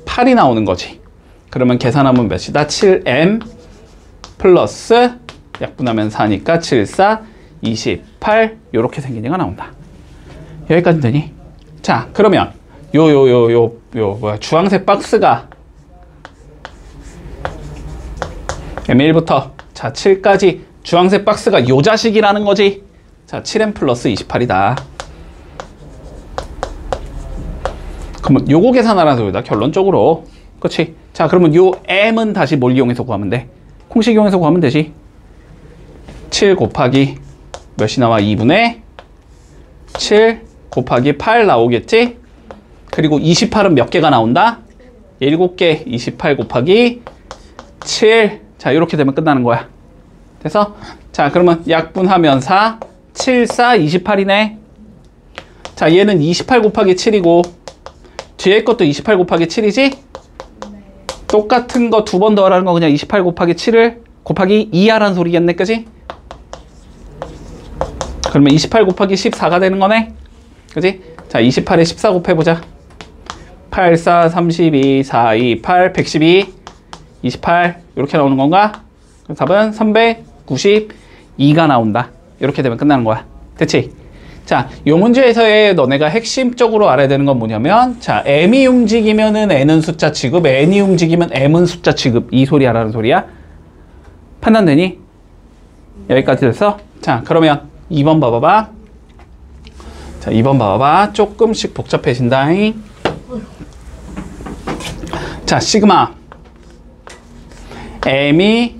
8이 나오는 거지. 그러면 계산하면 몇이다? 7m 플러스 약분하면 4니까 7, 4, 28 요렇게 생긴 얘가 나온다. 여기까지 되니? 자, 그러면 뭐야, 주황색 박스가 m1부터 자 7까지 주황색 박스가 요 자식이라는 거지. 자, 7m 플러스 28이다. 그러면 요거 계산하라는 소리다, 결론적으로. 그치? 자, 그러면 요 m은 다시 뭘 이용해서 구하면 돼? 공식 이용해서 구하면 되지. 7 곱하기 몇이 나와? 2분의 7 곱하기 8 나오겠지? 그리고 28은 몇 개가 나온다? 7개. 28 곱하기 7. 자, 이렇게 되면 끝나는 거야. 돼서? 자, 그러면 약분하면 4, 7, 4, 28이네. 자, 얘는 28 곱하기 7이고 뒤에 것도 28 곱하기 7이지? 똑같은 거 두 번 더하라는 거 그냥 28 곱하기 7을 곱하기 2 하라는 소리겠네, 그지? 그러면 28 곱하기 14가 되는 거네? 그지? 자, 28에 14 곱해보자. 8, 4, 32, 4, 2, 8, 112, 28 이렇게 나오는 건가? 답은 392가 나온다. 이렇게 되면 끝나는 거야. 됐지? 자, 요 문제에서의 너네가 핵심적으로 알아야 되는 건 뭐냐면, 자, m이 움직이면은 n은 숫자 취급, n이 움직이면 m은 숫자 취급. 이 소리 하라는 소리야. 판단되니? 여기까지 됐어? 자, 그러면 2번 봐봐봐. 자, 2번 봐봐봐. 조금씩 복잡해진다잉. 자, 시그마 m이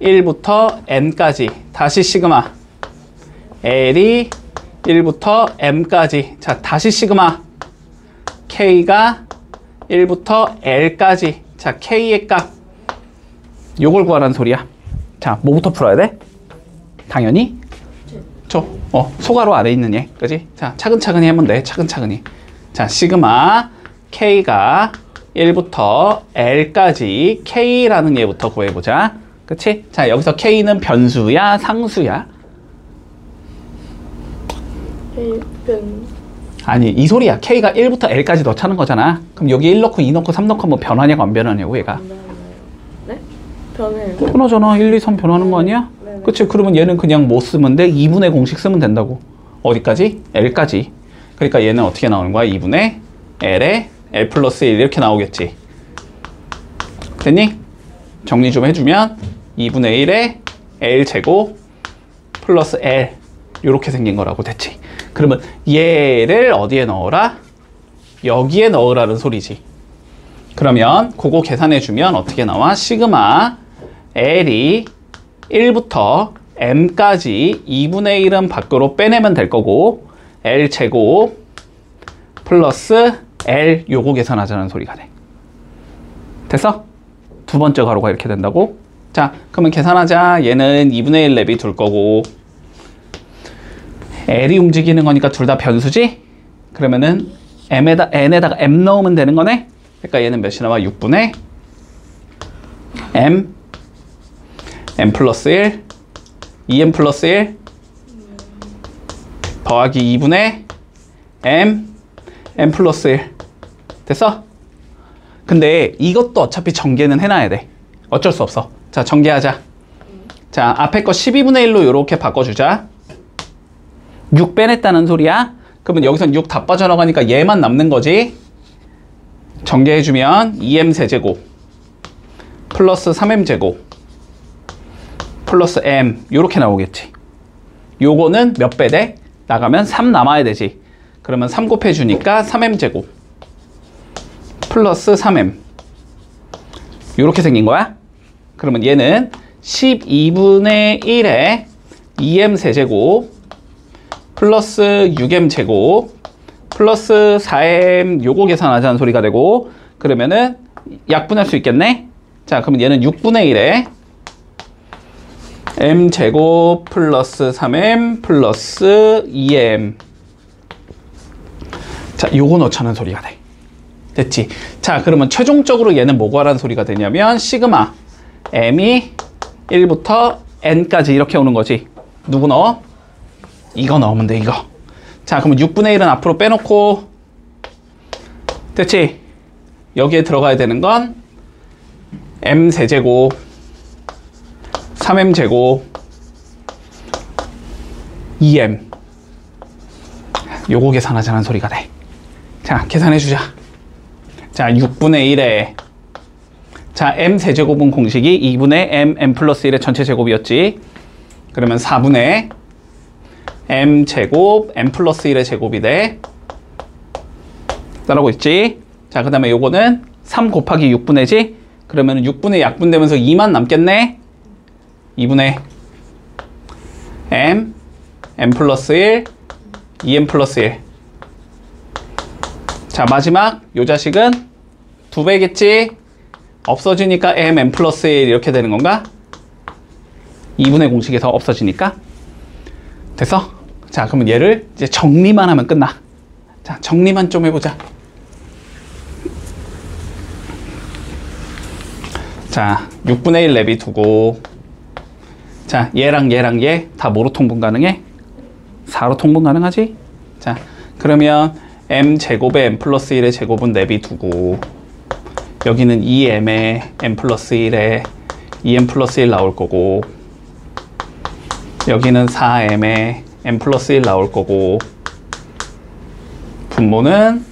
1부터 n까지. 다시 시그마 L이 1부터 m까지. 자, 다시 시그마 K가 1부터 L까지. 자, K의 값. 요걸 구하라는 소리야. 자, 뭐부터 풀어야 돼? 당연히 소가로 아래 있는 얘. 그지? 자, 차근차근히 하면 돼. 차근차근히. 자, 시그마 K가 1부터 L까지 K라는 얘부터 구해보자. 그치? 자, 여기서 K는 변수야? 상수야? 변. 아니, 이 소리야. K가 1부터 L까지 넣자는 거잖아. 그럼 여기 1 넣고 2 넣고 3 넣고 뭐 변하냐고 안 변하냐고 얘가. 네? 변해요. 변하잖아. 1, 2, 3 변하는 거 아니야? 네네. 그치? 그러면 얘는 그냥 뭐 쓰면 돼? 2분의 공식 쓰면 된다고. 어디까지? L까지. 그러니까 얘는 어떻게 나오는 거야? 2분의 L에 L 플러스 1 이렇게 나오겠지. 됐니? 정리 좀 해주면 2분의 1에 L 제곱 플러스 L 이렇게 생긴 거라고 됐지. 그러면 얘를 어디에 넣어라? 여기에 넣으라는 소리지. 그러면 그거 계산해주면 어떻게 나와? 시그마 L이 1부터 M까지 2분의 1은 밖으로 빼내면 될 거고 L 제곱 플러스 L 요거 계산하자는 소리가 돼. 됐어? 두 번째 가로가 이렇게 된다고? 자, 그러면 계산하자. 얘는 2분의 1 랩이 둘 거고 L이 움직이는 거니까 둘 다 변수지? 그러면은 N에다가 M 넣으면 되는 거네? 그러니까 얘는 몇이 나와? 6분의 M 플러스 1 2M 플러스 1 더하기 2분의 M 플러스 1 됐어? 근데 이것도 어차피 전개는 해놔야 돼. 어쩔 수 없어. 자, 전개하자. 자, 앞에 거 12분의 1로 이렇게 바꿔주자. 6 빼냈다는 소리야. 그러면 여기선 6 다 빠져나가니까 얘만 남는 거지. 전개해주면 2M 세제곱 플러스 3M 제곱 플러스 M 요렇게 나오겠지. 요거는 몇 배 돼? 나가면 3 남아야 되지. 그러면 3 곱해주니까 3M 제곱 플러스 3M 요렇게 생긴 거야. 그러면 얘는 12분의 1에 2M 세제곱 플러스 6M 제곱 플러스 4M 요거 계산하자는 소리가 되고 그러면은 약분할 수 있겠네. 자, 그러면 얘는 6분의 1에 M 제곱 플러스 3M 플러스 2M. 자, 요거 넣자는 소리가 돼. 됐지? 자, 그러면 최종적으로 얘는 뭐고 하라는 소리가 되냐면 시그마 M이 1부터 N까지 이렇게 오는 거지. 누구 넣어? 이거 넣으면 돼, 이거. 자, 그러면 6분의 1은 앞으로 빼놓고 됐지? 여기에 들어가야 되는 건 M 세제곱 3M 제곱 2M 요거 계산하자는 소리가 돼. 자, 계산해주자. 자, 6분의 1에 자, M 세제곱은 공식이 2분의 M 플러스 1의 전체 제곱이었지. 그러면 4분의 M 제곱 M 플러스 1의 제곱이 돼. 따라오고 있지? 자, 그 다음에 요거는 3 곱하기 6분의지? 그러면 6분의 약분되면서 2만 남겠네? 2분의 M 플러스 1 2M 플러스 1. 자, 마지막 요 자식은 2배겠지? 없어지니까 M 플러스 1 이렇게 되는 건가? 2분의 공식에서 없어지니까 됐어? 자, 그러면 얘를 이제 정리만 하면 끝나. 자, 정리만 좀 해보자. 자, 6분의 1 랩이 두고 자, 얘랑 얘랑 얘 다 뭐로 통분 가능해? 4로 통분 가능하지? 자, 그러면 M 제곱에 M 플러스 1의 제곱은 랩이 두고 여기는 2M에 M 플러스 1에 2M 플러스 1 나올 거고 여기는 4M에 M 플러스 1 나올 거고 분모는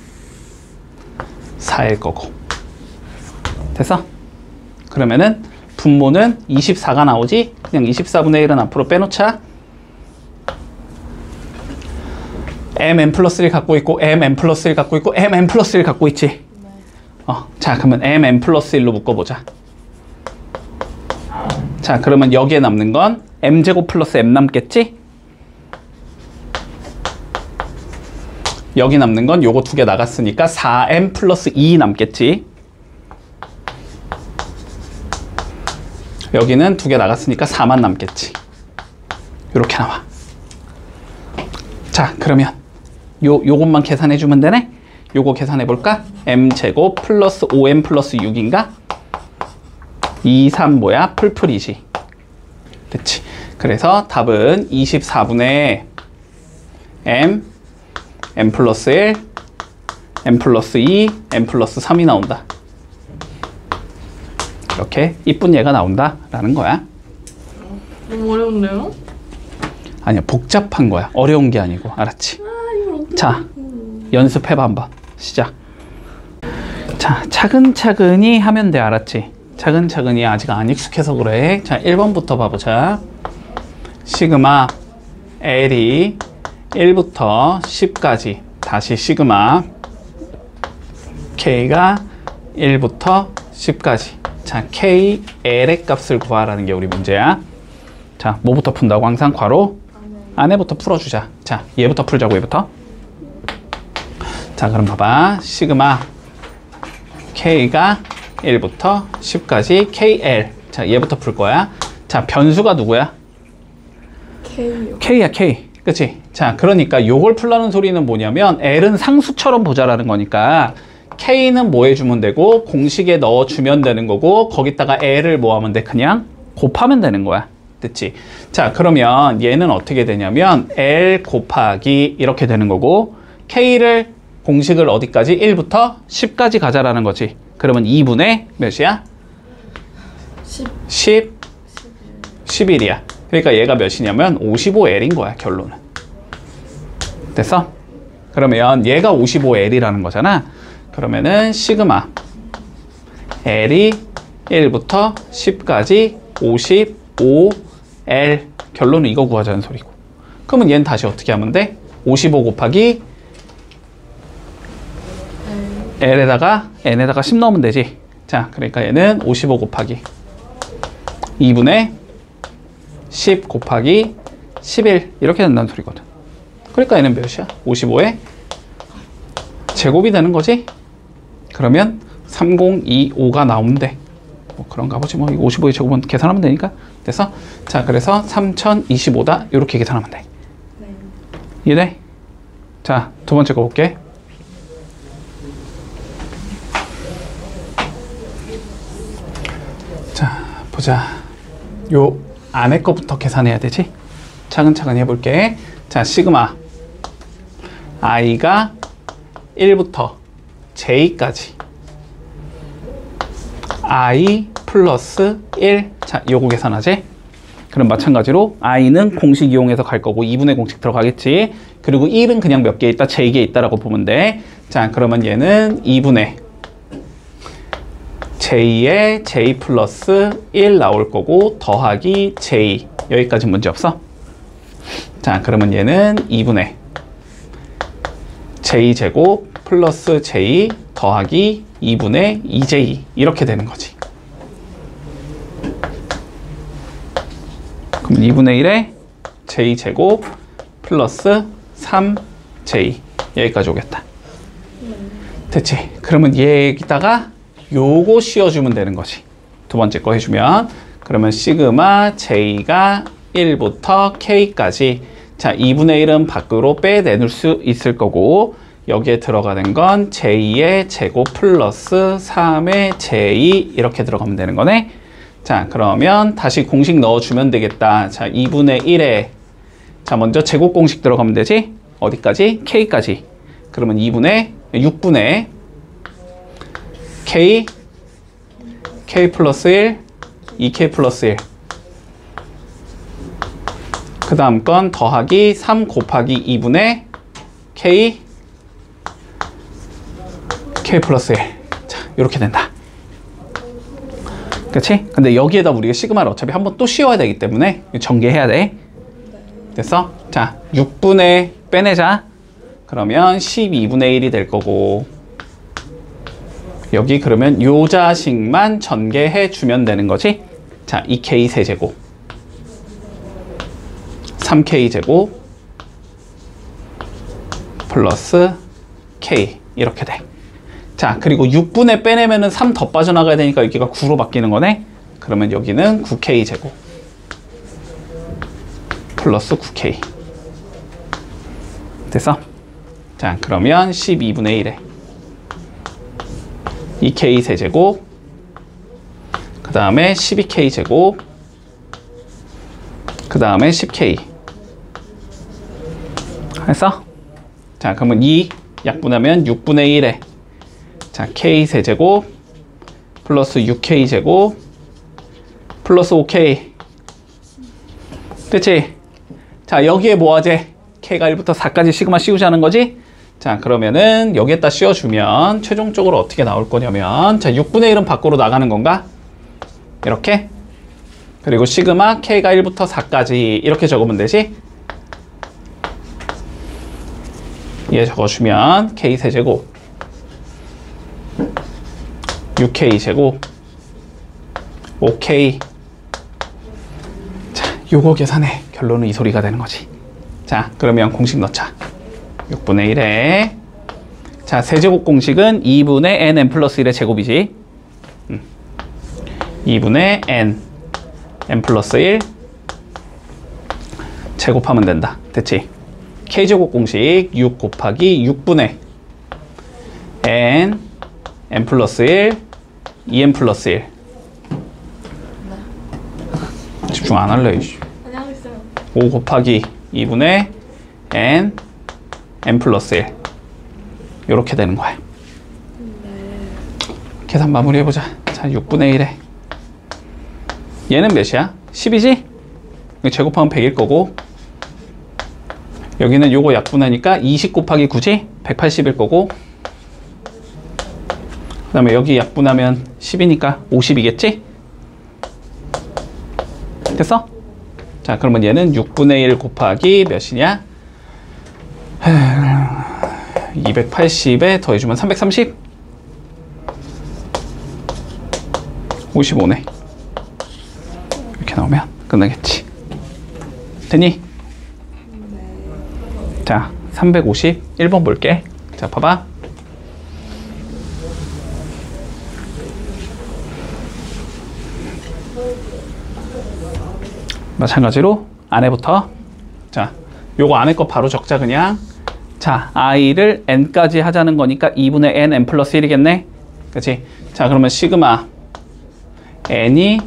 4일 거고 됐어? 그러면은 분모는 24가 나오지? 그냥 24분의 1은 앞으로 빼놓자. M 플러스 1 갖고 있고 M 플러스 1 갖고 있고 M 플러스 1 갖고 있지? 자, 그러면 M 플러스 1로 묶어보자. 자, 그러면 여기에 남는 건 M제곱 플러스 M 남겠지? 여기 남는 건 요거 두 개 나갔으니까 4m 플러스 2 남겠지. 여기는 두 개 나갔으니까 4만 남겠지. 요렇게 나와. 자, 그러면 요것만 계산해 주면 되네. 요거 계산해 볼까? m제곱 플러스 5m 플러스 6인가? 2, 3 뭐야? 풀풀이지. 됐지. 그래서 답은 24분의 m 플러스 1, m 플러스 2, m 플러스 3이 나온다. 이렇게 이쁜 얘가 나온다 라는 거야. 너무 어려운데요? 아니야, 복잡한 거야. 어려운 게 아니고. 알았지? 이걸 어떻게 자, 연습해봐 한번. 시작. 자, 차근차근히 하면 돼. 알았지? 차근차근히 아직 안 익숙해서 그래. 자, 1번부터 봐보자. 시그마 L이 1부터 10까지 다시 시그마 K가 1부터 10까지. 자, K, L의 값을 구하라는 게 우리 문제야. 자, 뭐부터 푼다고? 항상 괄호 안에부터 풀어주자. 자, 얘부터 풀자고. 얘부터. 자, 그럼 봐봐. 시그마 K가 1부터 10까지 KL. 자, 얘부터 풀 거야. 자, 변수가 누구야? K요. K야, K. 그치? 자, 그러니까 요걸 풀라는 소리는 뭐냐면 L은 상수처럼 보자라는 거니까 K는 뭐 해주면 되고 공식에 넣어주면 되는 거고 거기다가 L을 뭐 하면 돼? 그냥 곱하면 되는 거야. 됐지? 자, 그러면 얘는 어떻게 되냐면 L 곱하기 이렇게 되는 거고 K를 공식을 어디까지? 1부터 10까지 가자라는 거지. 그러면 2분의 몇이야? 10, 11이야. 그러니까 얘가 몇이냐면 55L인 거야, 결론은. 됐어? 그러면 얘가 55L이라는 거잖아. 그러면은 시그마 L이 1부터 10까지 55L. 결론은 이거 구하자는 소리고. 그러면 얘는 다시 어떻게 하면 돼? 55 곱하기 L에다가 N에다가 10 넣으면 되지. 자, 그러니까 얘는 55 곱하기 2분의 10 곱하기 11 이렇게 된다는 소리거든. 그러니까 얘는 몇이야? 55의 제곱이 되는 거지. 그러면 3025가 나오는데 뭐 그런가 보지. 뭐 55의 제곱은 계산하면 되니까. 됐어? 자, 그래서 3025다 이렇게 계산하면 돼. 네. 이해돼? 자, 두 번째 거 볼게. 자, 보자. 요 안에 거부터 계산해야 되지? 차근차근 해볼게. 자, 시그마 i가 1부터 j까지 i 플러스 1. 자, 요거 계산하지? 그럼 마찬가지로 i는 공식 이용해서 갈 거고 2분의 공식 들어가겠지. 그리고 1은 그냥 몇 개 있다? j개 있다라고 보면 돼. 자, 그러면 얘는 2분의 j에 j 플러스 1 나올 거고 더하기 j. 여기까지 문제 없어? 자, 그러면 얘는 2분의 j제곱 플러스 j 더하기 2분의 2j 이렇게 되는 거지. 그럼 2분의 1에 j제곱 플러스 3j 여기까지 오겠다. 됐지? 그러면 얘기다가 요거 씌워주면 되는 거지. 두 번째 거 해주면 그러면 시그마 j가 1부터 k까지. 자, 2분의 1은 밖으로 빼내놓을 수 있을 거고 여기에 들어가는 건 j의 제곱 플러스 3의 j 이렇게 들어가면 되는 거네. 자, 그러면 다시 공식 넣어주면 되겠다. 자, 2분의 1에 자, 먼저 제곱 공식 들어가면 되지? 어디까지? k까지. 그러면 6분의 k 플러스 1 2k 플러스 1 그 다음 건 더하기 3 곱하기 2분의 k 플러스 1. 자, 이렇게 된다. 그치? 근데 여기에다 우리가 시그마를 어차피 한번 또 씌워야 되기 때문에 전개해야 돼. 됐어? 자, 6분의 빼내자. 그러면 12분의 1이 될 거고 여기 그러면 요 자식만 전개해 주면 되는 거지. 자, 2k 세제곱 3k 제곱 플러스 K 이렇게 돼. 자, 그리고 6분의 빼내면은 3 더 빠져나가야 되니까 여기가 9로 바뀌는 거네. 그러면 여기는 9K 제곱 플러스 9K 됐어? 자, 그러면 12분의 1에 2K 세제곱 그 다음에 12K 제곱 그 다음에 10K 했어? 자, 그러면 2 약분하면 6분의 1에 자, K 세제곱 플러스 6K 제곱 플러스 5K 됐지? 자, 여기에 뭐하지? K가 1부터 4까지 시그마 씌우자는 거지? 자, 그러면은 여기에다 씌워주면 최종적으로 어떻게 나올 거냐면 자, 6분의 1은 밖으로 나가는 건가? 이렇게 그리고 시그마 K가 1부터 4까지 이렇게 적으면 되지? 얘 적어주면 K 세제곱 6K 제곱 5K 자, 요거 계산해. 결론은 이 소리가 되는 거지. 자, 그러면 공식 넣자. 6분의 1에 자, 세제곱 공식은 2분의 n 플러스 1의 제곱이지. 2분의 n 플러스 1 제곱하면 된다. 됐지? K제곱 공식 6 곱하기 6분의 n 플러스 1 2n 플러스 1 집중 안 할래. 아니, 하고 있어요. 5 곱하기 2분의 n 플러스 1 이렇게 되는 거야. 계산 마무리해보자. 자, 6분의 1에 얘는 몇이야? 10이지? 제곱하면 100일 거고 여기는 요거 약분하니까 20 곱하기 9지? 180일 거고 그 다음에 여기 약분하면 10이니까 50이겠지? 됐어? 자, 그러면 얘는 6분의 1 곱하기 몇이냐? 280에 더해주면 330? 55네. 이렇게 나오면 끝나겠지. 됐니? 자, 350 1번 볼게. 자, 봐봐. 마찬가지로 안에부터 자, 요거 안에 거 바로 적자 그냥. 자, i를 n까지 하자는 거니까 2분의 n 플러스 1이겠네. 그치? 자, 그러면 시그마 n이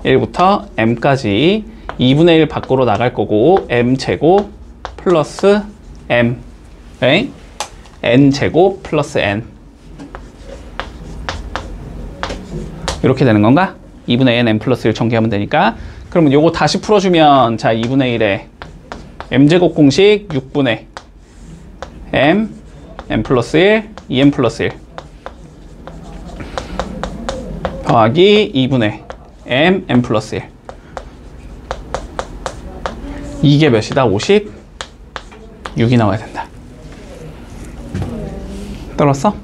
1부터 m까지 2분의 1 밖으로 나갈 거고 m 제곱 플러스 m 에? n 제곱 플러스 n 이렇게 되는 건가? 2분의 n 플러스 1 전개하면 되니까. 그러면 요거 다시 풀어주면 자, 2분의 1에 m제곱 공식 6분의 m 플러스 1 2m 플러스 1 더하기 2분의 m 플러스 1 이게 몇이다? 56이 나와야 된다. 떨었어?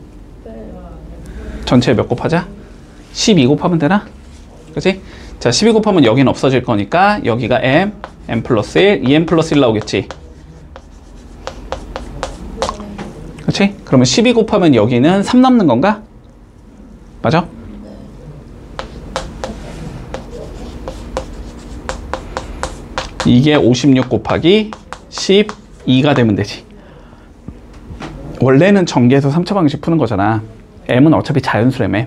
전체에 몇 곱하자? 12 곱하면 되나? 그치? 자, 12 곱하면 여기는 없어질 거니까 여기가 m 플러스 1 2m 플러스 1 나오겠지. 그치? 그러면 12 곱하면 여기는 3 남는 건가? 맞아? 이게 56 곱하기 12가 되면 되지. 원래는 전개해서 3차 방식 푸는 거잖아. m은 어차피 자연수라며.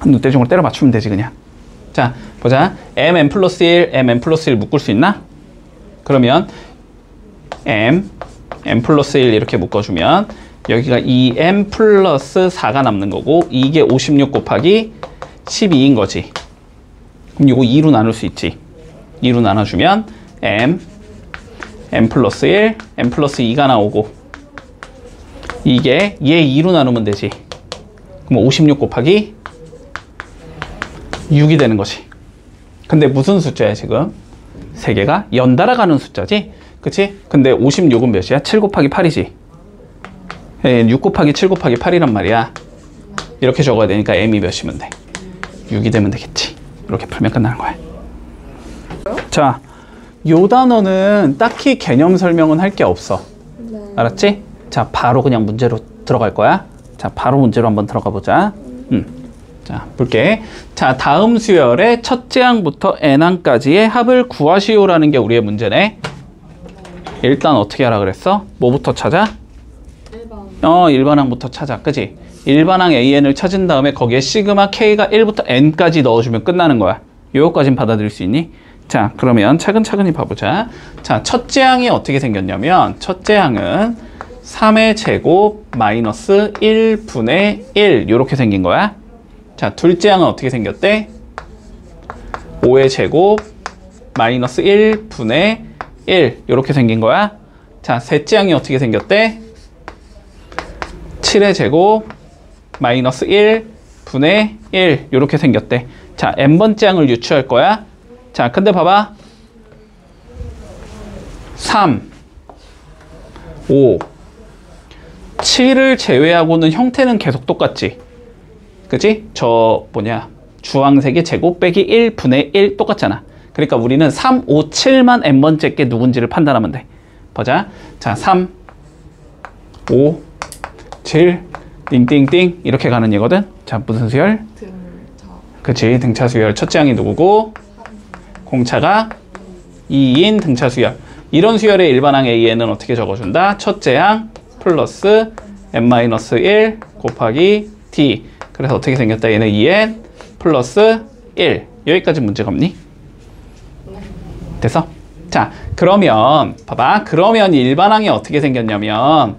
눈대중으로 때려 맞추면 되지 그냥. 자, 보자. m 플러스 1 m 플러스 1 묶을 수 있나? 그러면 m 플러스 1 이렇게 묶어주면 여기가 2m 플러스 4가 남는 거고 이게 56 곱하기 12인 거지. 그럼 이거 2로 나눌 수 있지. 2로 나눠주면 m 플러스 1 m 플러스 2가 나오고 이게 얘 2로 나누면 되지. 그럼 56 곱하기 6이 되는 거지. 근데 무슨 숫자야 지금? 세 개가 연달아 가는 숫자지? 그치? 근데 56은 몇이야? 7 곱하기 8이지. 6 곱하기 7 곱하기 8이란 말이야. 이렇게 적어야 되니까 m이 몇이면 돼? 6이 되면 되겠지. 이렇게 풀면 끝나는 거야. 자, 요 단어는 딱히 개념 설명은 할 게 없어. 알았지? 자, 바로 그냥 문제로 들어갈 거야. 자, 바로 문제로 한번 들어가 보자. 자, 볼게. 자, 다음 수열의 첫째 항부터 n항까지의 합을 구하시오라는 게 우리의 문제네. 일단 어떻게 하라 그랬어? 뭐부터 찾아? 일반항부터 찾아. 그지? 일반항 an을 찾은 다음에 거기에 시그마 k가 1부터 n까지 넣어주면 끝나는 거야. 요거까진 받아들일 수 있니? 자, 그러면 차근차근히 봐보자. 자, 첫째 항이 어떻게 생겼냐면 첫째 항은 3의 제곱 마이너스 1분의 1 요렇게 생긴 거야. 자, 둘째 항은 어떻게 생겼대? 5의 제곱 마이너스 1분의 1 요렇게 생긴 거야. 자, 셋째 항이 어떻게 생겼대? 7의 제곱 마이너스 1분의 1 요렇게 생겼대. 자, n번째 항을 유추할 거야. 자, 근데 봐봐. 3, 5, 7을 제외하고는 형태는 계속 똑같지. 그치? 주황색의 제곱 빼기 1분의 1 똑같잖아. 그러니까 우리는 3, 5, 7만 n번째 게 누군지를 판단하면 돼. 보자. 자, 3, 5, 7, 띵띵띵 이렇게 가는 얘거든. 자, 무슨 수열? 등차. 그치? 등차 수열. 첫째 항이 누구고? 공차가 2인 등차 수열. 이런 수열의 일반항 AN은 어떻게 적어준다? 첫째 항 플러스 n-1 곱하기 t. 그래서 어떻게 생겼다? 얘는 2n 플러스 1. 여기까지 문제가 없니? 됐어? 자, 그러면 봐봐. 그러면 일반항이 어떻게 생겼냐면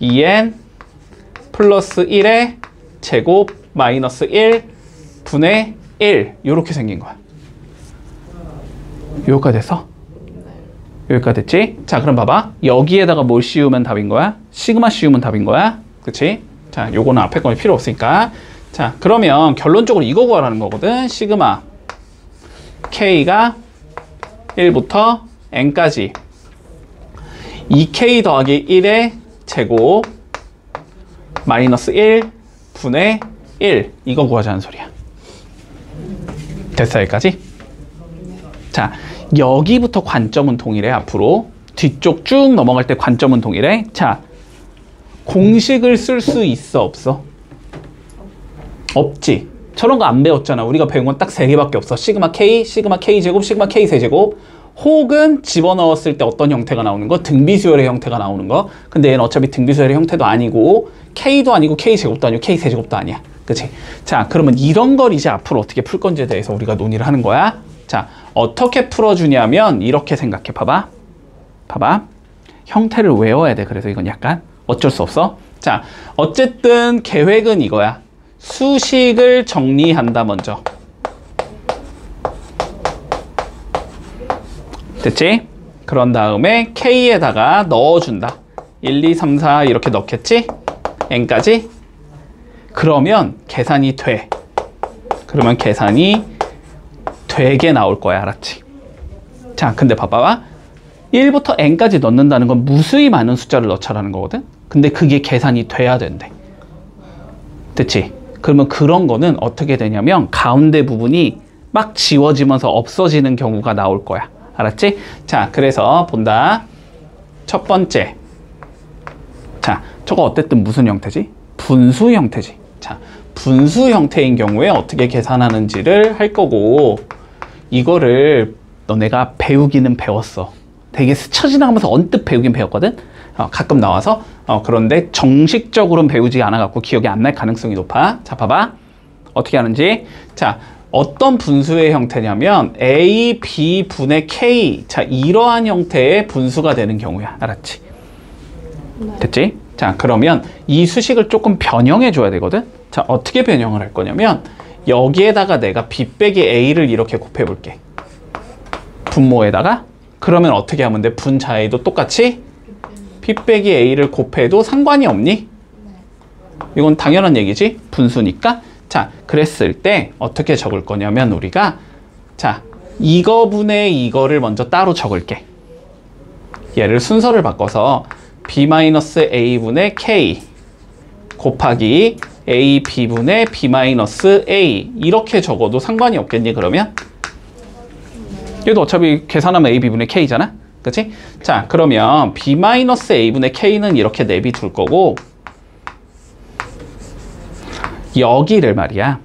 2n 플러스 1의 제곱 마이너스 1 분의 1 요렇게 생긴 거야. 여기까지 됐어? 여기까지 됐지? 자, 그럼 봐봐. 여기에다가 뭘 씌우면 답인 거야? 시그마 씌우면 답인 거야. 그치? 자, 요거는 앞에 거 필요 없으니까. 자, 그러면 결론적으로 이거 구하라는 거거든. 시그마 K가 1부터 N까지 2K 더하기 1의 제곱 마이너스 1 분의 1 이거 구하자는 소리야. 됐어, 여기까지? 자, 여기부터 관점은 동일해. 앞으로 뒤쪽 쭉 넘어갈 때 관점은 동일해. 자, 공식을 쓸 수 있어, 없어? 없지. 저런 거 안 배웠잖아. 우리가 배운 건 딱 3개밖에 없어. 시그마 K, 시그마 K 제곱, 시그마 K 세제곱. 혹은 집어넣었을 때 어떤 형태가 나오는 거? 등비수열의 형태가 나오는 거. 근데 얘는 어차피 등비수열의 형태도 아니고 K도 아니고 K 제곱도 아니고 K 세제곱도 아니야. 그치? 자, 그러면 이런 걸 이제 앞으로 어떻게 풀 건지에 대해서 우리가 논의를 하는 거야. 자, 어떻게 풀어주냐면 이렇게 생각해. 봐봐. 봐봐. 형태를 외워야 돼. 그래서 이건 약간 어쩔 수 없어. 자, 어쨌든 계획은 이거야. 수식을 정리한다 먼저. 됐지? 그런 다음에 K에다가 넣어준다. 1, 2, 3, 4 이렇게 넣겠지? N까지? 그러면 계산이 돼. 그러면 계산이 되게 나올 거야. 알았지? 자, 근데 봐봐. 1부터 n까지 넣는다는 건 무수히 많은 숫자를 넣자라는 거거든? 근데 그게 계산이 돼야 된대. 됐지? 그러면 그런 거는 어떻게 되냐면 가운데 부분이 막 지워지면서 없어지는 경우가 나올 거야. 알았지? 자, 그래서 본다. 첫 번째. 자, 저거 어쨌든 무슨 형태지? 분수 형태지. 자, 분수 형태인 경우에 어떻게 계산하는지를 할 거고, 이거를 너네가 배우기는 배웠어. 되게 스쳐 지나가면서 언뜻 배우긴 배웠거든? 가끔 나와서. 그런데 정식적으로는 배우지 않아갖고 기억이 안 날 가능성이 높아. 자, 봐봐. 어떻게 하는지. 자, 어떤 분수의 형태냐면 A, B 분의 K. 자, 이러한 형태의 분수가 되는 경우야. 알았지? 됐지? 자, 그러면 이 수식을 조금 변형해 줘야 되거든? 자, 어떻게 변형을 할 거냐면 여기에다가 내가 B 빼기 A를 이렇게 곱해 볼게. 분모에다가. 그러면 어떻게 하면 돼? 분자에도 똑같이 B 빼기 A를 곱해도 상관이 없니? 이건 당연한 얘기지? 분수니까. 자, 그랬을 때 어떻게 적을 거냐면 우리가, 자, 이거분의 이거를 먼저 따로 적을게. 얘를 순서를 바꿔서 B-A분의 K 곱하기 A, B분의 B-A 이렇게 적어도 상관이 없겠니, 그러면? 얘도 어차피 계산하면 A, B분의 K잖아? 그치? 자, 그러면 B-A분의 K는 이렇게 내비둘 거고, 여기를 말이야.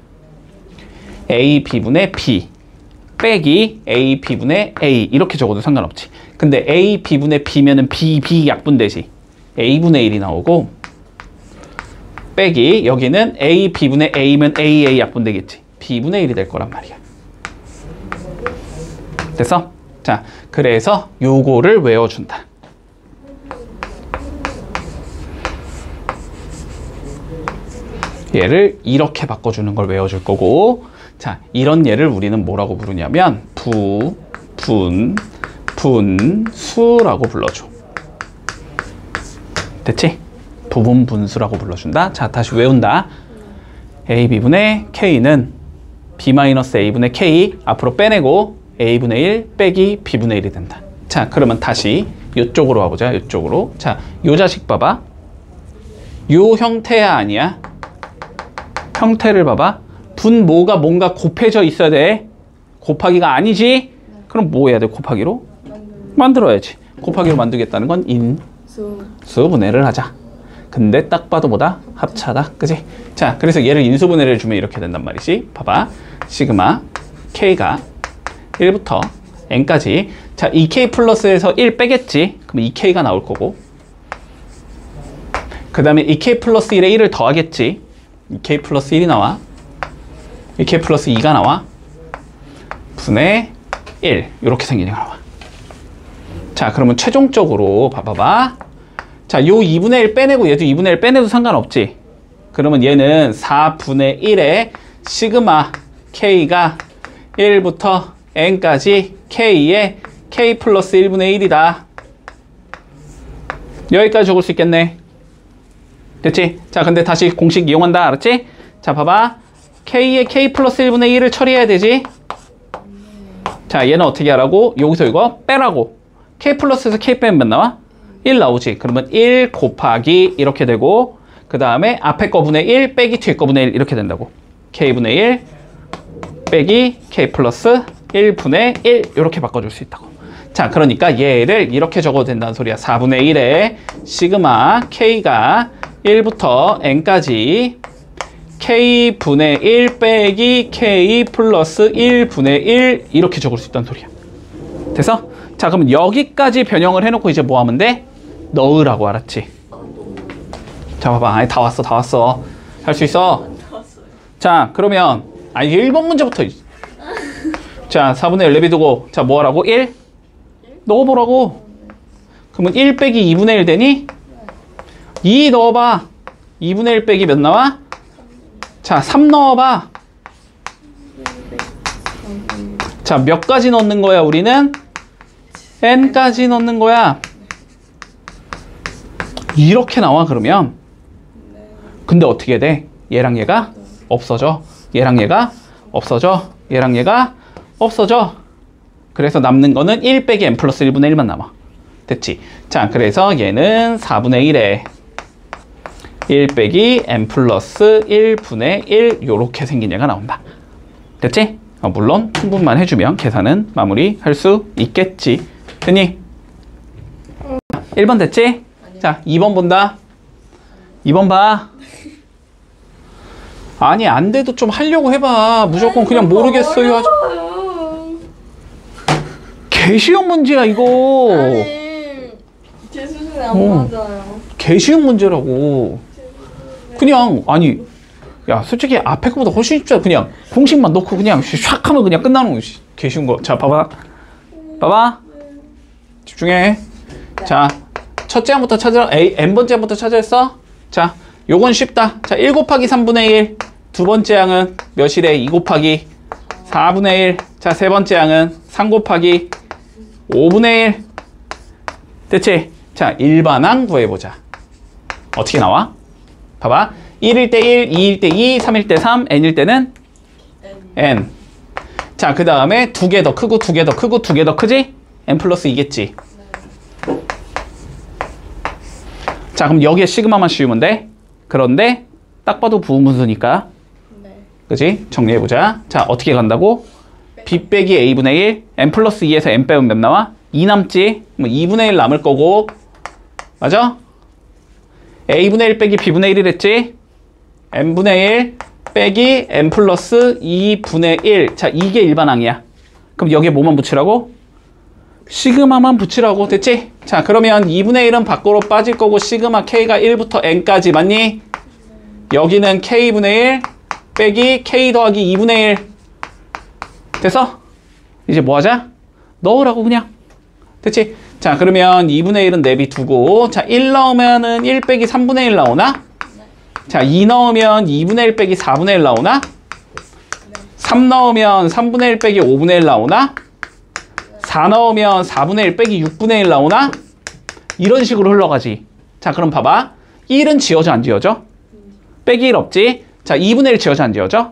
A, B분의 B 빼기 A, B분의 A 이렇게 적어도 상관없지. 근데 A, B분의 B면은 B, B 약분되지. A분의 1이 나오고 빼기 여기는 A, B분의 A면 A, A 약분되겠지. B분의 1이 될 거란 말이야. 됐어? 자, 그래서 요거를 외워준다. 얘를 이렇게 바꿔주는 걸 외워줄 거고, 자, 이런 얘를 우리는 뭐라고 부르냐면 분수라고 불러줘. 됐지? 부분 분수라고 불러준다. 자, 다시 외운다. AB분의 K는 B-A분의 K 앞으로 빼내고 A분의 1 빼기 B분의 1이 된다. 자, 그러면 다시 이쪽으로 와보자. 이쪽으로. 자, 요 자식 봐봐. 요 형태야 아니야? 형태를 봐봐. 분모가 뭔가 곱해져 있어야 돼. 곱하기가 아니지? 그럼 뭐 해야 돼? 곱하기로? 만들어야지. 곱하기로 만들겠다는 건 인수분해를 하자. 근데 딱 봐도 뭐다? 합차다. 그지? 자, 그래서 얘를 인수분해를 주면 이렇게 된단 말이지. 봐봐. 시그마 K가 1부터 N까지. 자, 2K 플러스에서 1 빼겠지? 그럼 2K가 나올 거고. 그 다음에 2K 플러스 1에 1을 더하겠지? 2K 플러스 1이 나와. 2K 플러스 2가 나와. 분의 1. 이렇게 생긴 애가 나와. 자, 그러면 최종적으로 봐봐봐. 자, 요 2분의 1 빼내고 얘도 2분의 1 빼내도 상관없지. 그러면 얘는 4분의 1에 시그마 K가 1부터 N까지 K에 K 플러스 1분의 1이다. 여기까지 적을 수 있겠네. 됐지? 자, 근데 다시 공식 이용한다. 알았지? 자, 봐봐. K에 K 플러스 1분의 1을 처리해야 되지? 자, 얘는 어떻게 하라고? 여기서 이거 빼라고. K 플러스에서 K 빼면 몇 나와? 1 나오지. 그러면 1 곱하기 이렇게 되고, 그 다음에 앞에 거분의 1 빼기 뒤에 거분의 1 이렇게 된다고. K분의 1 빼기 K 플러스 1분의 1 이렇게 바꿔줄 수 있다고. 자, 그러니까 얘를 이렇게 적어도 된다는 소리야. 4분의 1에 시그마 K가 1부터 N까지 K분의 1 빼기 K 플러스 1분의 1 이렇게 적을 수 있다는 소리야. 됐어? 자, 그럼 여기까지 변형을 해놓고 이제 뭐 하면 돼? 넣으라고. 알았지? 자, 봐봐. 아니, 다 왔어, 다 왔어. 할 수 있어? 자, 그러면 아니, 1번 문제부터. 자, 4분의 1 내비두고, 자, 뭐 하라고? 1? 넣어보라고. 그러면 1 빼기 2분의 1 되니? 2 넣어봐. 2분의 1 빼기 몇 나와? 자, 3 넣어봐. 자, 몇 가지 넣는 거야, 우리는? N까지 넣는 거야. 이렇게 나와, 그러면. 근데 어떻게 돼? 얘랑 얘가 없어져. 얘랑 얘가 없어져. 얘랑 얘가 없어져. 그래서 남는 거는 1 빼기 N 플러스 1분의 1만 남아. 됐지? 자, 그래서 얘는 4분의 1에 1 빼기 N 플러스 1분의 1 요렇게 생긴 얘가 나온다. 됐지? 물론 통분만 해주면 계산은 마무리할 수 있겠지. 됐니? 1번 됐지? 아니요. 자, 2번 본다. 2번 봐. 아니, 안 돼도 좀 하려고 해봐. 무조건 그냥 모르겠어요 하지. 개쉬운 문제야, 이거. 아니, 제 수준에 안 맞아요. 개쉬운 문제라고. 그냥, 아니, 야, 솔직히 앞에 거보다 훨씬 쉽잖아. 그냥 공식만 넣고 그냥 샥 하면 그냥 끝나는 거. 개쉬운 거. 자, 봐봐. 봐봐. 집중해. 자, 첫째 항부터 찾으라. n번째 항부터 찾아냈어? 자, 요건 쉽다. 자, 1 곱하기 3분의 1. 두 번째 항은 몇이래? 2 곱하기 4분의 1. 자, 세 번째 항은 3 곱하기 5분의 1. 됐지? 자, 일반항 구해보자. 어떻게 나와? 봐봐. 1일 때 1, 2일 때 2, 3일 때 3, n일 때는 n. 자, 그 다음에 두 개 더 크고 두 개 더 크고 두 개 더 크지? n 플러스 2겠지. 자, 그럼 여기에 시그마만 씌우면 돼. 그런데 딱 봐도 부분분수니까. 그지? 정리해보자. 자, 어떻게 간다고? b 빼기 a분의 1, n 플러스 2에서 n 빼면 몇 나와? 2 남지? 뭐 2분의 1 남을 거고. 맞아? a분의 1 빼기 b분의 1이랬지? n분의 1 빼기 n 플러스 2분의 1. 자, 이게 일반항이야. 그럼 여기에 뭐만 붙이라고? 시그마만 붙이라고. 됐지? 자, 그러면 2분의 1은 밖으로 빠질 거고 시그마 k가 1부터 n까지 맞니? 여기는 k분의 1 빼기 k 더하기 2분의 1. 됐어? 이제 뭐 하자? 넣으라고 그냥. 됐지? 자, 그러면 2분의 1은 내비두고, 자, 1 넣으면은 1 빼기 3분의 1 나오나? 자, 2 넣으면 2분의 1 빼기 4분의 1 나오나? 3 넣으면 3분의 1 빼기 5분의 1 나오나? 4 넣으면 4분의 1 빼기 6분의 1 나오나? 이런 식으로 흘러가지. 자, 그럼 봐봐. 1은 지워져 안 지워져? 빼기 1 없지? 자, 2분의 1 지워져 안 지워져?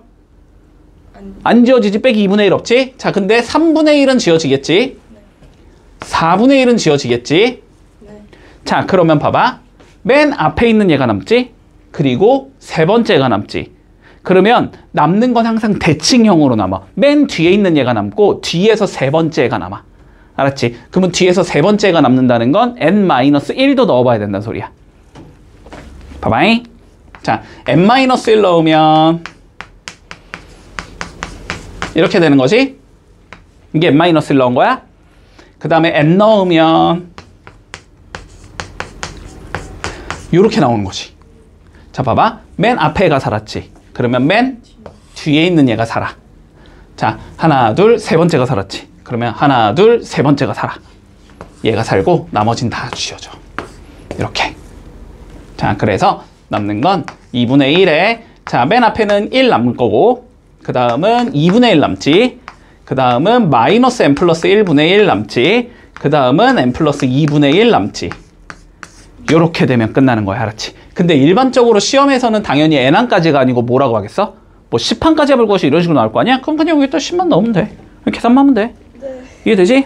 안 지워지지. 빼기 2분의 1 없지? 자, 근데 3분의 1은 지워지겠지? 4분의 1은 지워지겠지? 네. 자, 그러면 봐봐. 맨 앞에 있는 얘가 남지? 그리고 세 번째가 남지? 그러면 남는 건 항상 대칭형으로 남아. 맨 뒤에 있는 얘가 남고 뒤에서 세 번째가 남아. 알았지? 그러면 뒤에서 세 번째가 남는다는 건 n-1도 넣어봐야 된다는 소리야. 봐봐잉. 자, n-1 넣으면 이렇게 되는 거지? 이게 n-1 넣은 거야? 그 다음에 n 넣으면 이렇게 나오는 거지. 자, 봐봐. 맨 앞에 얘가 살았지. 그러면 맨 뒤에 있는 얘가 살아. 자, 하나, 둘, 세 번째가 살았지. 그러면 하나, 둘, 세 번째가 살아. 얘가 살고 나머지는 다 지워져. 이렇게. 자, 그래서 남는 건 2분의 1에, 자, 맨 앞에는 1 남을 거고, 그 다음은 2분의 1 남지. 그 다음은 마이너스 n 플러스 1분의 1 남지. 그 다음은 n 플러스 2분의 1 남지. 요렇게 되면 끝나는 거야. 알았지? 근데 일반적으로 시험에서는 당연히 n항까지가 아니고 뭐라고 하겠어? 뭐 10항까지 해볼 것이 이런 식으로 나올 거 아니야? 그럼 그냥 여기다 10만 넣으면 돼. 계산만 하면 돼. 네. 이해되지?